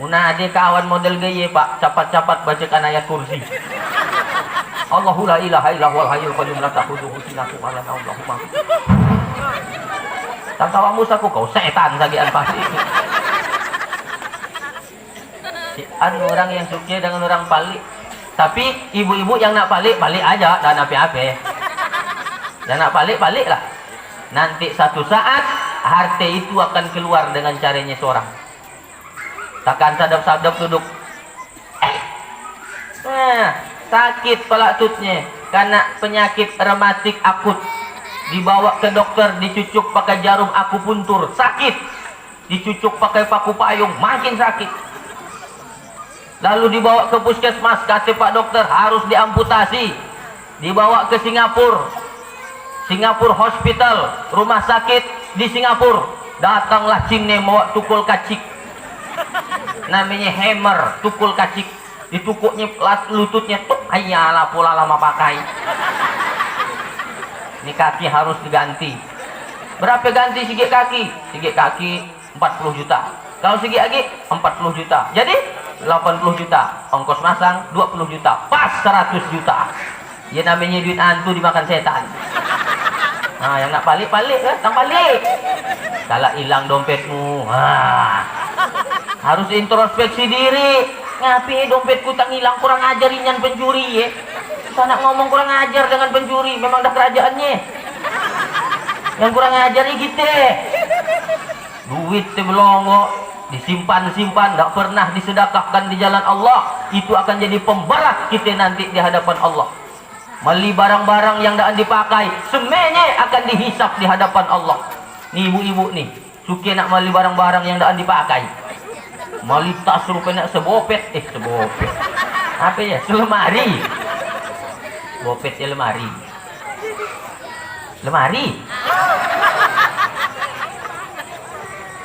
Muna ada kawan model gaya pak, capat-capat bacakan ayat kursi. Allahu la ilaha illa huwal hayyul qayyum la ta'khudhuhu sinatun wa la nawm lahu ma. Tak kawamu saku kau setan sagian pasti. Si orang yang suka dengan orang palik. Tapi ibu-ibu yang nak palik, palik aja dan apa-apa. Dan nak balik lah. Nanti satu saat harta itu akan keluar dengan caranya seorang. Takkan sadap-sadap duduk. Sakit pelakutnya karena penyakit rematik akut. Dibawa ke dokter, dicucuk pakai jarum akupuntur, sakit. Dicucuk pakai paku payung, makin sakit. Lalu dibawa ke puskesmas, kata pak dokter harus diamputasi. Dibawa ke Singapura Hospital, rumah sakit di Singapura. Datanglah Cine bawa tukul kacik, namanya hammer, tukul kacik. Ditukuknya lututnya tuh, ayalah pula lama pakai. Ini kaki harus diganti. Berapa ganti sigi kaki? Sigi kaki 40 juta. Kalau sigi lagi 40 juta. Jadi 80 juta. Ongkos masang 20 juta. Pas 100 juta. Ya namanya duit antu dimakan setan. Nah, yang nak balik kan, tang balik. Kalau hilang dompetmu, harus introspeksi diri. Ngapain dompetku tak hilang, kurang ajar inyan pencuri ya. Saya nak ngomong kurang ajar dengan pencuri, memang dah kerajaannya. Yang kurang ajar kita. Duit belongo disimpan-simpan, tak pernah disedekahkan di jalan Allah. Itu akan jadi pemberat kita nanti di hadapan Allah. Beli barang-barang yang tidak dipakai, semuanya akan dihisap di hadapan Allah. Nih ibu-ibu nih, suka nak beli barang-barang yang tidak dipakai. Beli tas rupanya sebopet, sebopet. Apa ya? Selemari. Bopetnya lemari. Lemari.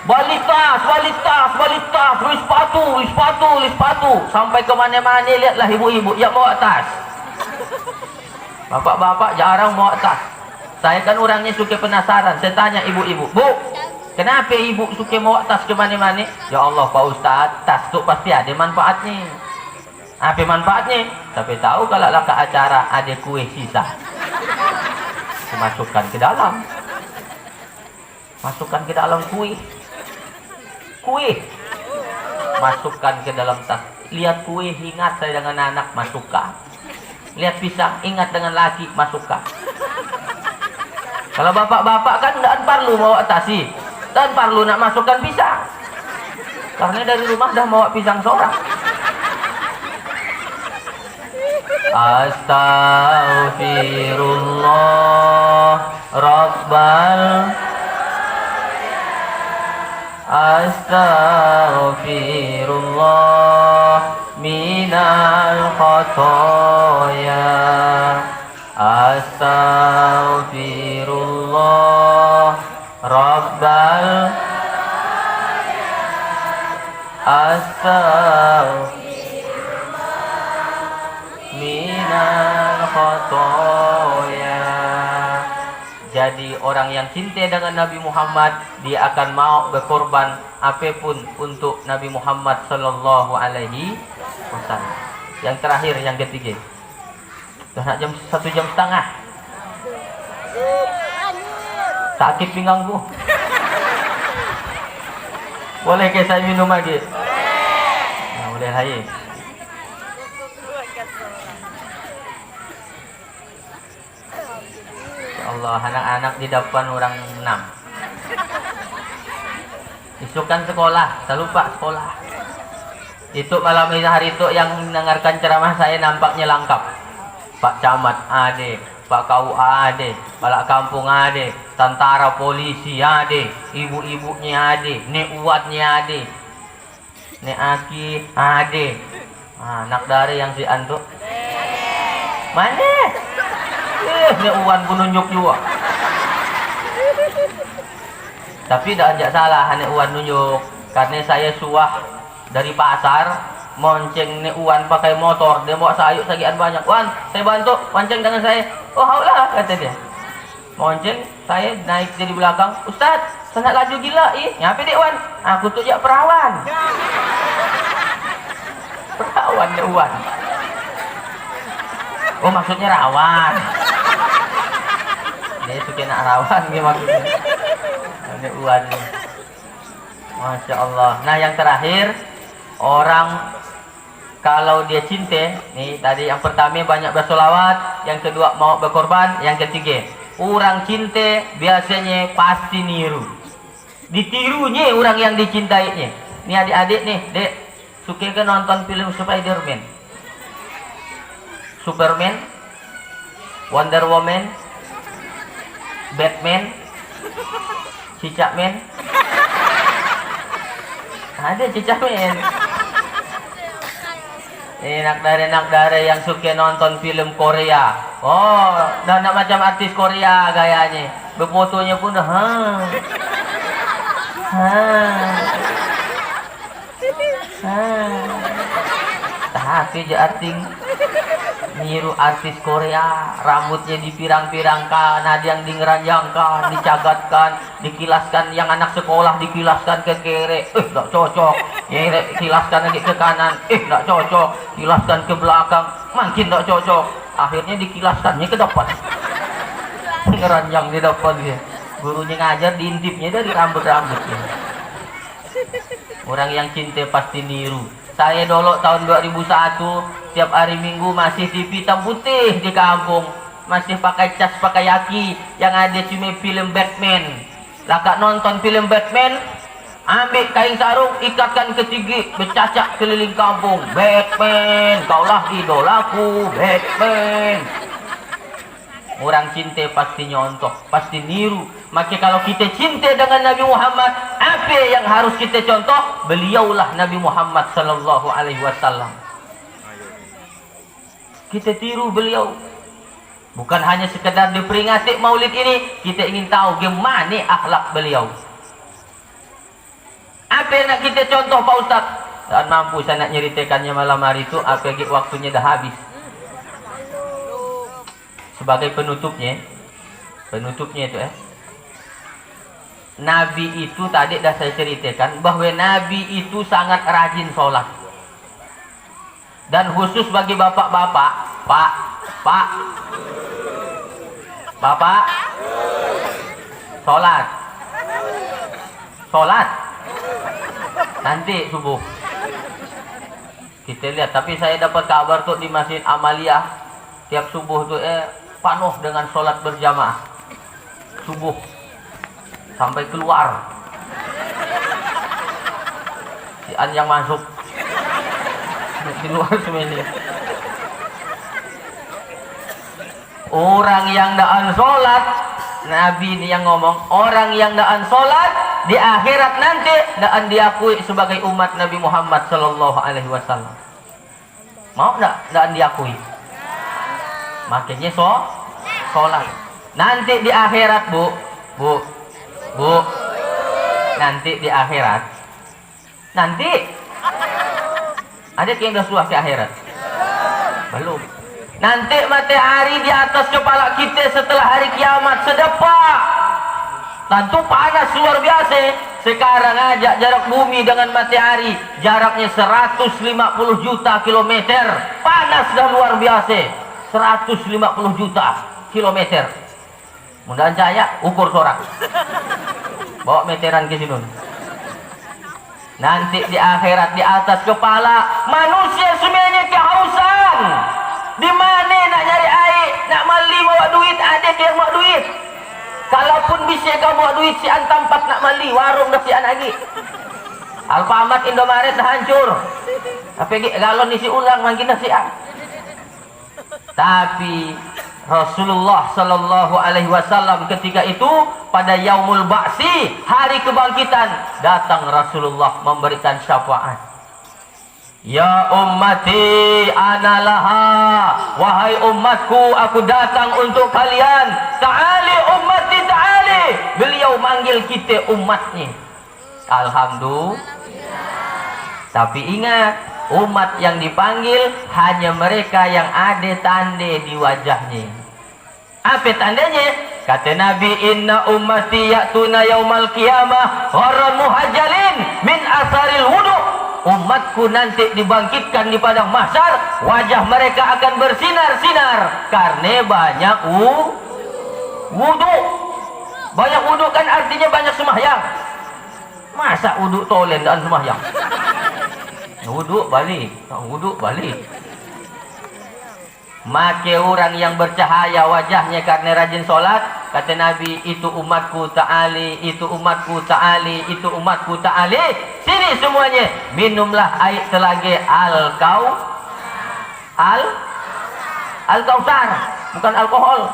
Balik tas, beli sepatu. Sampai ke mana-mana lihatlah ibu-ibu yang bawa tas. Bapak-bapak jarang bawa tas. Saya kan orangnya suka penasaran. Saya tanya ibu-ibu, Bu, kenapa ibu suka bawa tas ke mana-mana? Ya Allah Pak Ustaz, tas tu pasti ada manfaatnya. Apa manfaatnya? Tapi tahu kalau lah ke acara ada kue sisa. Masukkan ke dalam. Masukkan ke dalam kue. Masukkan ke dalam tas. Lihat kue, ingat saya dengan anak, masukkan. Lihat pisang, ingat dengan laki, masukkan. Kalau bapak-bapak kan tidak perlu bawa tas sih, dan perlu nak masukkan pisang, karena dari rumah dah bawa pisang seorang. Astaghfirullah Rabbal Astaghfirullah minal khotoya. Astaghfirullah Rabbal Astaghfirullah minal khotoya. Jadi orang yang cinta dengan Nabi Muhammad, dia akan mau berkorban apapun untuk Nabi Muhammad sallallahu alaihi wasallam. Yang terakhir, yang ketiga. Dah nak 1,5 jam. Sakit pinggangku. Boleh ke saya minum lagi? Nah, boleh lagi. Allah, anak-anak di depan orang 6. Isukan sekolah, tak lupa sekolah. Itu malam hari itu yang mendengarkan ceramah saya nampaknya lengkap. Pak Camat ada, Pak KUA ada, Balak Kampung ada, tentara polisi ada, ibu-ibunya ada, Nek Uatnya ada, Nek Aki ada. Anak dari yang si Antuk mana? Nek Uwan pun nunjuk juga. Tapi tidak ajak salah Nek Uwan nunjuk, karena saya suah dari pasar monceng Nek Uwan pakai motor, dia bawa sayur sagian banyak. Wan, saya bantu monceng dengan saya. Oh haulah, kata dia. Monceng, saya naik dari belakang. Ustaz, saya nak laju gila. Ngapa dek Wan? Aku tuh jak perawan. Perawan Nek Uwan. Oh maksudnya rawan. Dia suka nak rawan dia maksudnya. Nek Uwan. Masya Allah. Nah yang terakhir, orang kalau dia cinta, nih tadi yang pertama banyak bersolawat, yang kedua mau berkorban, yang ketiga orang cinta biasanya pasti niru. Ditirunya orang yang dicintainya. Nih adik-adik nih, dek, suka ke nonton film Spiderman, Superman, Wonder Woman, Batman, Cicakman. Ada Cicakman. Nak dari yang suka nonton film Korea. Oh, dah nak macam artis Korea gayanya. Berfotonya pun dah tapi je arting niru artis Korea, rambutnya dipirang-pirangkan, ada yang digeranjangkan, dicagatkan, dikilaskan, yang anak sekolah dikilaskan ke kiri, tak cocok, kilaskan lagi ke kanan, tak cocok, kilaskan ke belakang, makin tak cocok, akhirnya dikilaskannya ke depan, ngeranjang di depan dia, gurunya ngajar diintipnya dari rambut-rambutnya. Orang yang cinta pasti niru. Saya dulu tahun 2001 tiap hari Minggu masih TV hitam putih di kampung, masih pakai cas pakai yaki, yang ada cuma film Batman. Lakak nonton film Batman, ambil kain sarung ikatkan ke gigi, bercacak keliling kampung. Batman, kaulah idolaku, Batman. Orang cinta pasti nyontoh, pasti niru. Maka kalau kita cinta dengan Nabi Muhammad, apa yang harus kita contoh? Beliaulah Nabi Muhammad sallallahu alaihi wasallam. kita tiru beliau. Bukan hanya sekedar diperingati maulid ini, kita ingin tahu gimana akhlak beliau. Apa yang nak kita contoh Pak Ustaz? Tak mampu saya nak nyeritakannya malam hari itu, apalagi waktunya dah habis. Sebagai penutupnya itu Nabi itu tadi dah saya ceritakan bahwa Nabi itu sangat rajin sholat. Dan khusus bagi bapak-bapak, Bapak, sholat, nanti subuh. Kita lihat, tapi saya dapat kabar tuh di Masjid Amaliyah, tiap subuh tuh penuh dengan sholat berjamaah. Subuh, sampai keluar. Si An yang masuk, di luar semuanya. Orang yang daan sholat, Nabi ini yang ngomong, orang yang daan sholat di akhirat nanti daan diakui sebagai umat Nabi Muhammad Sallallahu Alaihi Wasallam. Mau nggak daan diakui? Makanya sholat. Nanti di akhirat bu, nanti di akhirat, nanti ada yang udah suah ke akhirat? Belum. Nanti matahari di atas kepala kita setelah hari kiamat sedepak. Tentu panas luar biasa. Sekarang aja jarak bumi dengan matahari jaraknya 150 juta kilometer. Panas dan luar biasa. 150 juta kilometer. Mudah jaya ukur sorak. Bawa meteran ke sini. Nanti di akhirat di atas kepala manusia semuanya kehausan. Di mana nak nyari air, nak mali bawa duit, ada yang bawa duit. Kalaupun bisa kau bawa duit si an tempat nak mali, warung dah si an lagi. Alfamart, Indomaret dah hancur. Tapi galon isi ulang makin dah si an. Tapi Rasulullah Sallallahu Alaihi Wasallam ketika itu pada Yaumul Ba'si, hari kebangkitan, datang Rasulullah memberikan syafaat. Ya ummati analaha, wahai umatku, aku datang untuk kalian. Ta'ali ummati ta'ali. Beliau manggil kita umatnya. Alhamdulillah. Tapi ingat, umat yang dipanggil hanya mereka yang ada tanda di wajahnya. Apa tandanya? Kata Nabi, inna ummati ya'tuna yaumal qiyamah gharran muhajjalin min asaril wudu. Umatku nanti dibangkitkan di padang mahsyar, wajah mereka akan bersinar-sinar karena banyak wudu. Banyak wudu kan artinya banyak sembahyang. Masa wudu tolen dan sembahyang? Wudu balik. Maka orang yang bercahaya wajahnya karena rajin sholat, kata Nabi, itu umatku ta'ali, itu umatku ta'ali, itu umatku ta'ali. Sini semuanya, minumlah air telaga Al-Kautsar, bukan alkohol.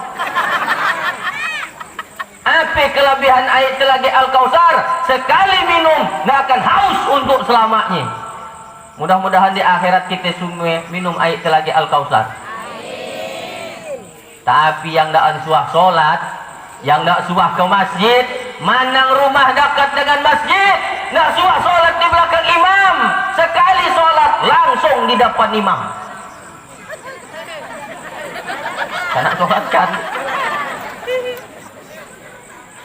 Apa kelebihan air telaga Al-Kautsar? Sekali minum, tidak akan haus untuk selamanya. Mudah-mudahan di akhirat kita semua minum air telaga Al-Kautsar. Tapi yang tidak suah sholat, yang tidak suah ke masjid, manang rumah dekat dengan masjid, tidak suah sholat di belakang imam, sekali sholat langsung di depan imam. Karena sholat kan.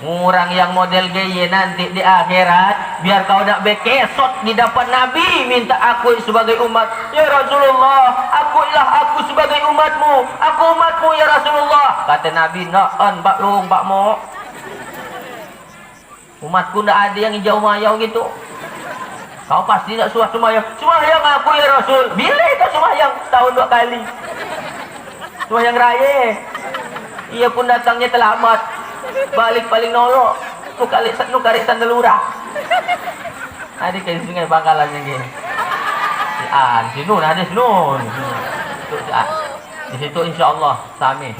Orang yang model gaya nanti di akhirat, biar kau nak bekesot di depan Nabi, minta aku sebagai umat. Ya Rasulullah, aku sebagai umatmu, aku umatmu ya Rasulullah. Kata Nabi, naan Pak Long, Pak Mo. Umatku tidak ada yang hijau mayau gitu. Kau pasti tidak suah semayang. Semayang aku ya Rasul. Bila kau semayang? Setahun 2 kali. Semayang raya. Ia pun datangnya terlambat. Balik paling nolok. Nukarik sandalura. Ada ke sungai Bangkalannya gini. Si Nun ada si Nun. Di situ insya Allah sami.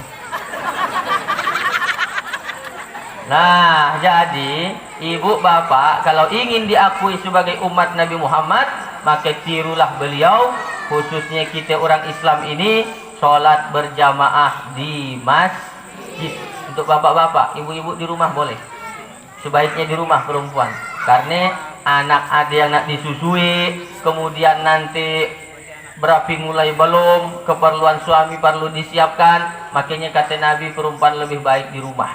Nah, jadi ibu bapak kalau ingin diakui sebagai umat Nabi Muhammad, maka tirulah beliau, khususnya kita orang Islam ini sholat berjamaah di masjid. Untuk bapak-bapak, ibu-ibu di rumah boleh. Sebaiknya di rumah perempuan. Karena anak ada yang nak disusui, kemudian nanti berapi mulai belum, keperluan suami perlu disiapkan. Makanya kata Nabi perempuan lebih baik di rumah.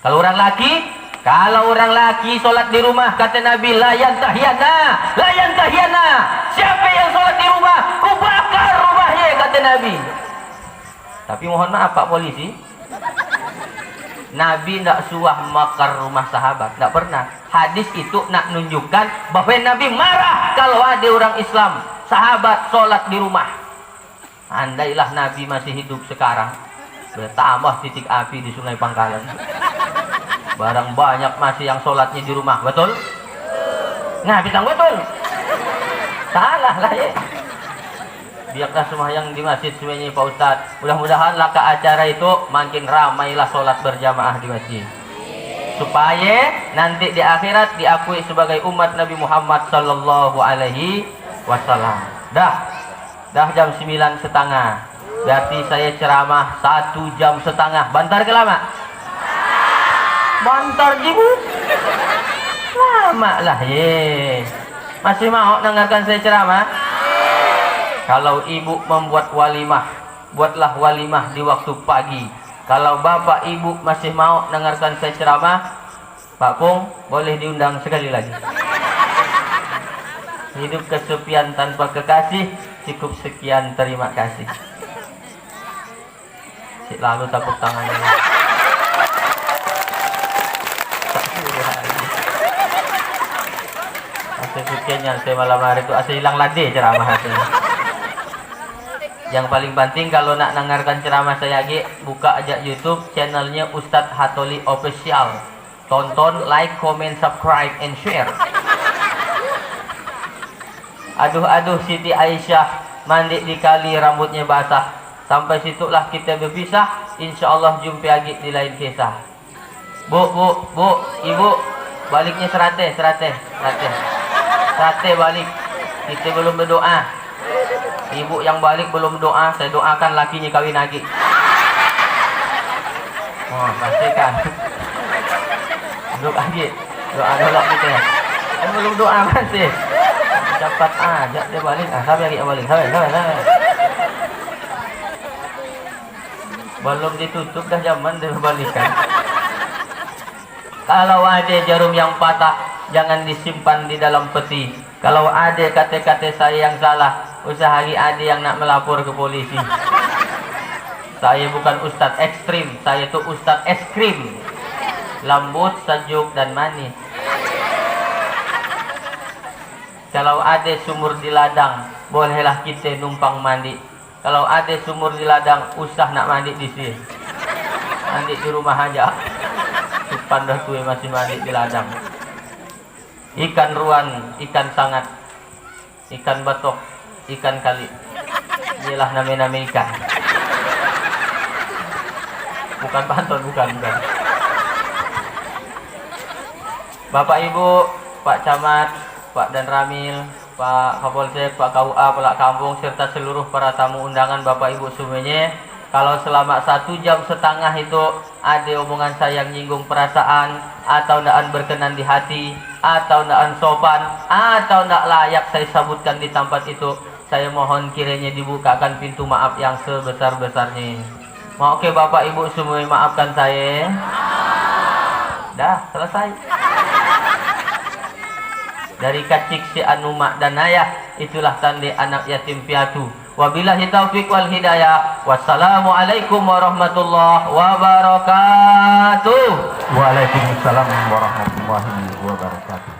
Kalau orang laki sholat di rumah, kata Nabi la yantahiyana. Siapa yang sholat di rumah, ku bakar rumahnya, kata Nabi. Tapi mohon maaf Pak Polisi, Nabi tidak suah makar rumah sahabat, tidak pernah. Hadis itu nak nunjukkan bahwa Nabi marah kalau ada orang Islam sahabat sholat di rumah. Andailah Nabi masih hidup sekarang, bertambah titik api di Sungai Pangkalan. Barang banyak masih yang sholatnya di rumah, betul? Nah, bilang betul. Salah lah ya. Biarlah sembahyang di masjid semuanya Pak Ustadz. Mudah-mudahan lah ke acara itu makin ramailah sholat berjamaah di masjid. Supaya nanti di akhirat diakui sebagai umat Nabi Muhammad sallallahu alaihi wasallam. Dah jam 9:30. Berarti saya ceramah 1 jam setengah. Bantar ke lama? Bantar jibu. Lama lah ye. Masih mau dengarkan saya ceramah? Kalau ibu membuat walimah, buatlah walimah di waktu pagi. Kalau bapak ibu masih mau dengarkan saya ceramah, Pak Pung boleh diundang sekali lagi. Hidup kesepian tanpa kekasih, cukup sekian, terima kasih. Lalu tepuk tangannya. Sekiannya saya malam hari itu asal hilang lagi ceramah hasilnya. Yang paling penting kalau nak dengarkan ceramah saya lagi, buka aja YouTube channelnya Ustadz Hatoli Official. Tonton, like, comment, subscribe, and share. Aduh Siti Aisyah mandi di kali rambutnya basah. Sampai situlah kita berpisah. Insya Allah jumpa lagi di lain kisah. Bu, ibu baliknya serate balik. Kita belum berdoa. Ibu yang balik belum doa, saya doakan lakinya kawin lagi. Oh, pastikan. Duduk lagi. Doa dulu kita. Belum doa masih. Cepat aja dia balik. Sampai lagi balik. Sampai. Belum ditutup dah zaman dia balikan. Kalau ada jarum yang patah, jangan disimpan di dalam peti. Kalau ada kata-kata saya yang salah, usahai ada yang nak melapor ke polisi. Saya bukan ustadz ekstrim, saya itu ustadz es krim. Lembut, sejuk, dan manis. Kalau ada sumur di ladang, bolehlah kita numpang mandi. Kalau ada sumur di ladang, usah nak mandi di sini. Mandi di rumah aja. Pandai tuh masih mandi di ladang. Ikan ruan, ikan sangat, ikan batok, ikan kali. Inilah nama-nama ikan. Bukan pantun, bukan. Bapak Ibu, Pak Camat, Pak Dan Ramil, Pak Kapolsek, Pak KUA, Pelak Kampung, serta seluruh para tamu undangan Bapak Ibu semuanya. Kalau selama 1 jam setengah itu ada omongan saya yang nyinggung perasaan, atau ndaan berkenan di hati, atau ndaan sopan, atau ndak layak saya sebutkan di tempat itu, saya mohon kiranya dibukakan pintu maaf yang sebesar-besarnya. Mau ke Bapak Ibu semua maafkan saya. Dah selesai. Dari kacik si anu mak dan ayah, itulah tanda anak yatim piatu. Wabillahi taufiq wal hidayah. Wassalamualaikum warahmatullahi wabarakatuh. Waalaikumsalam warahmatullahi wabarakatuh.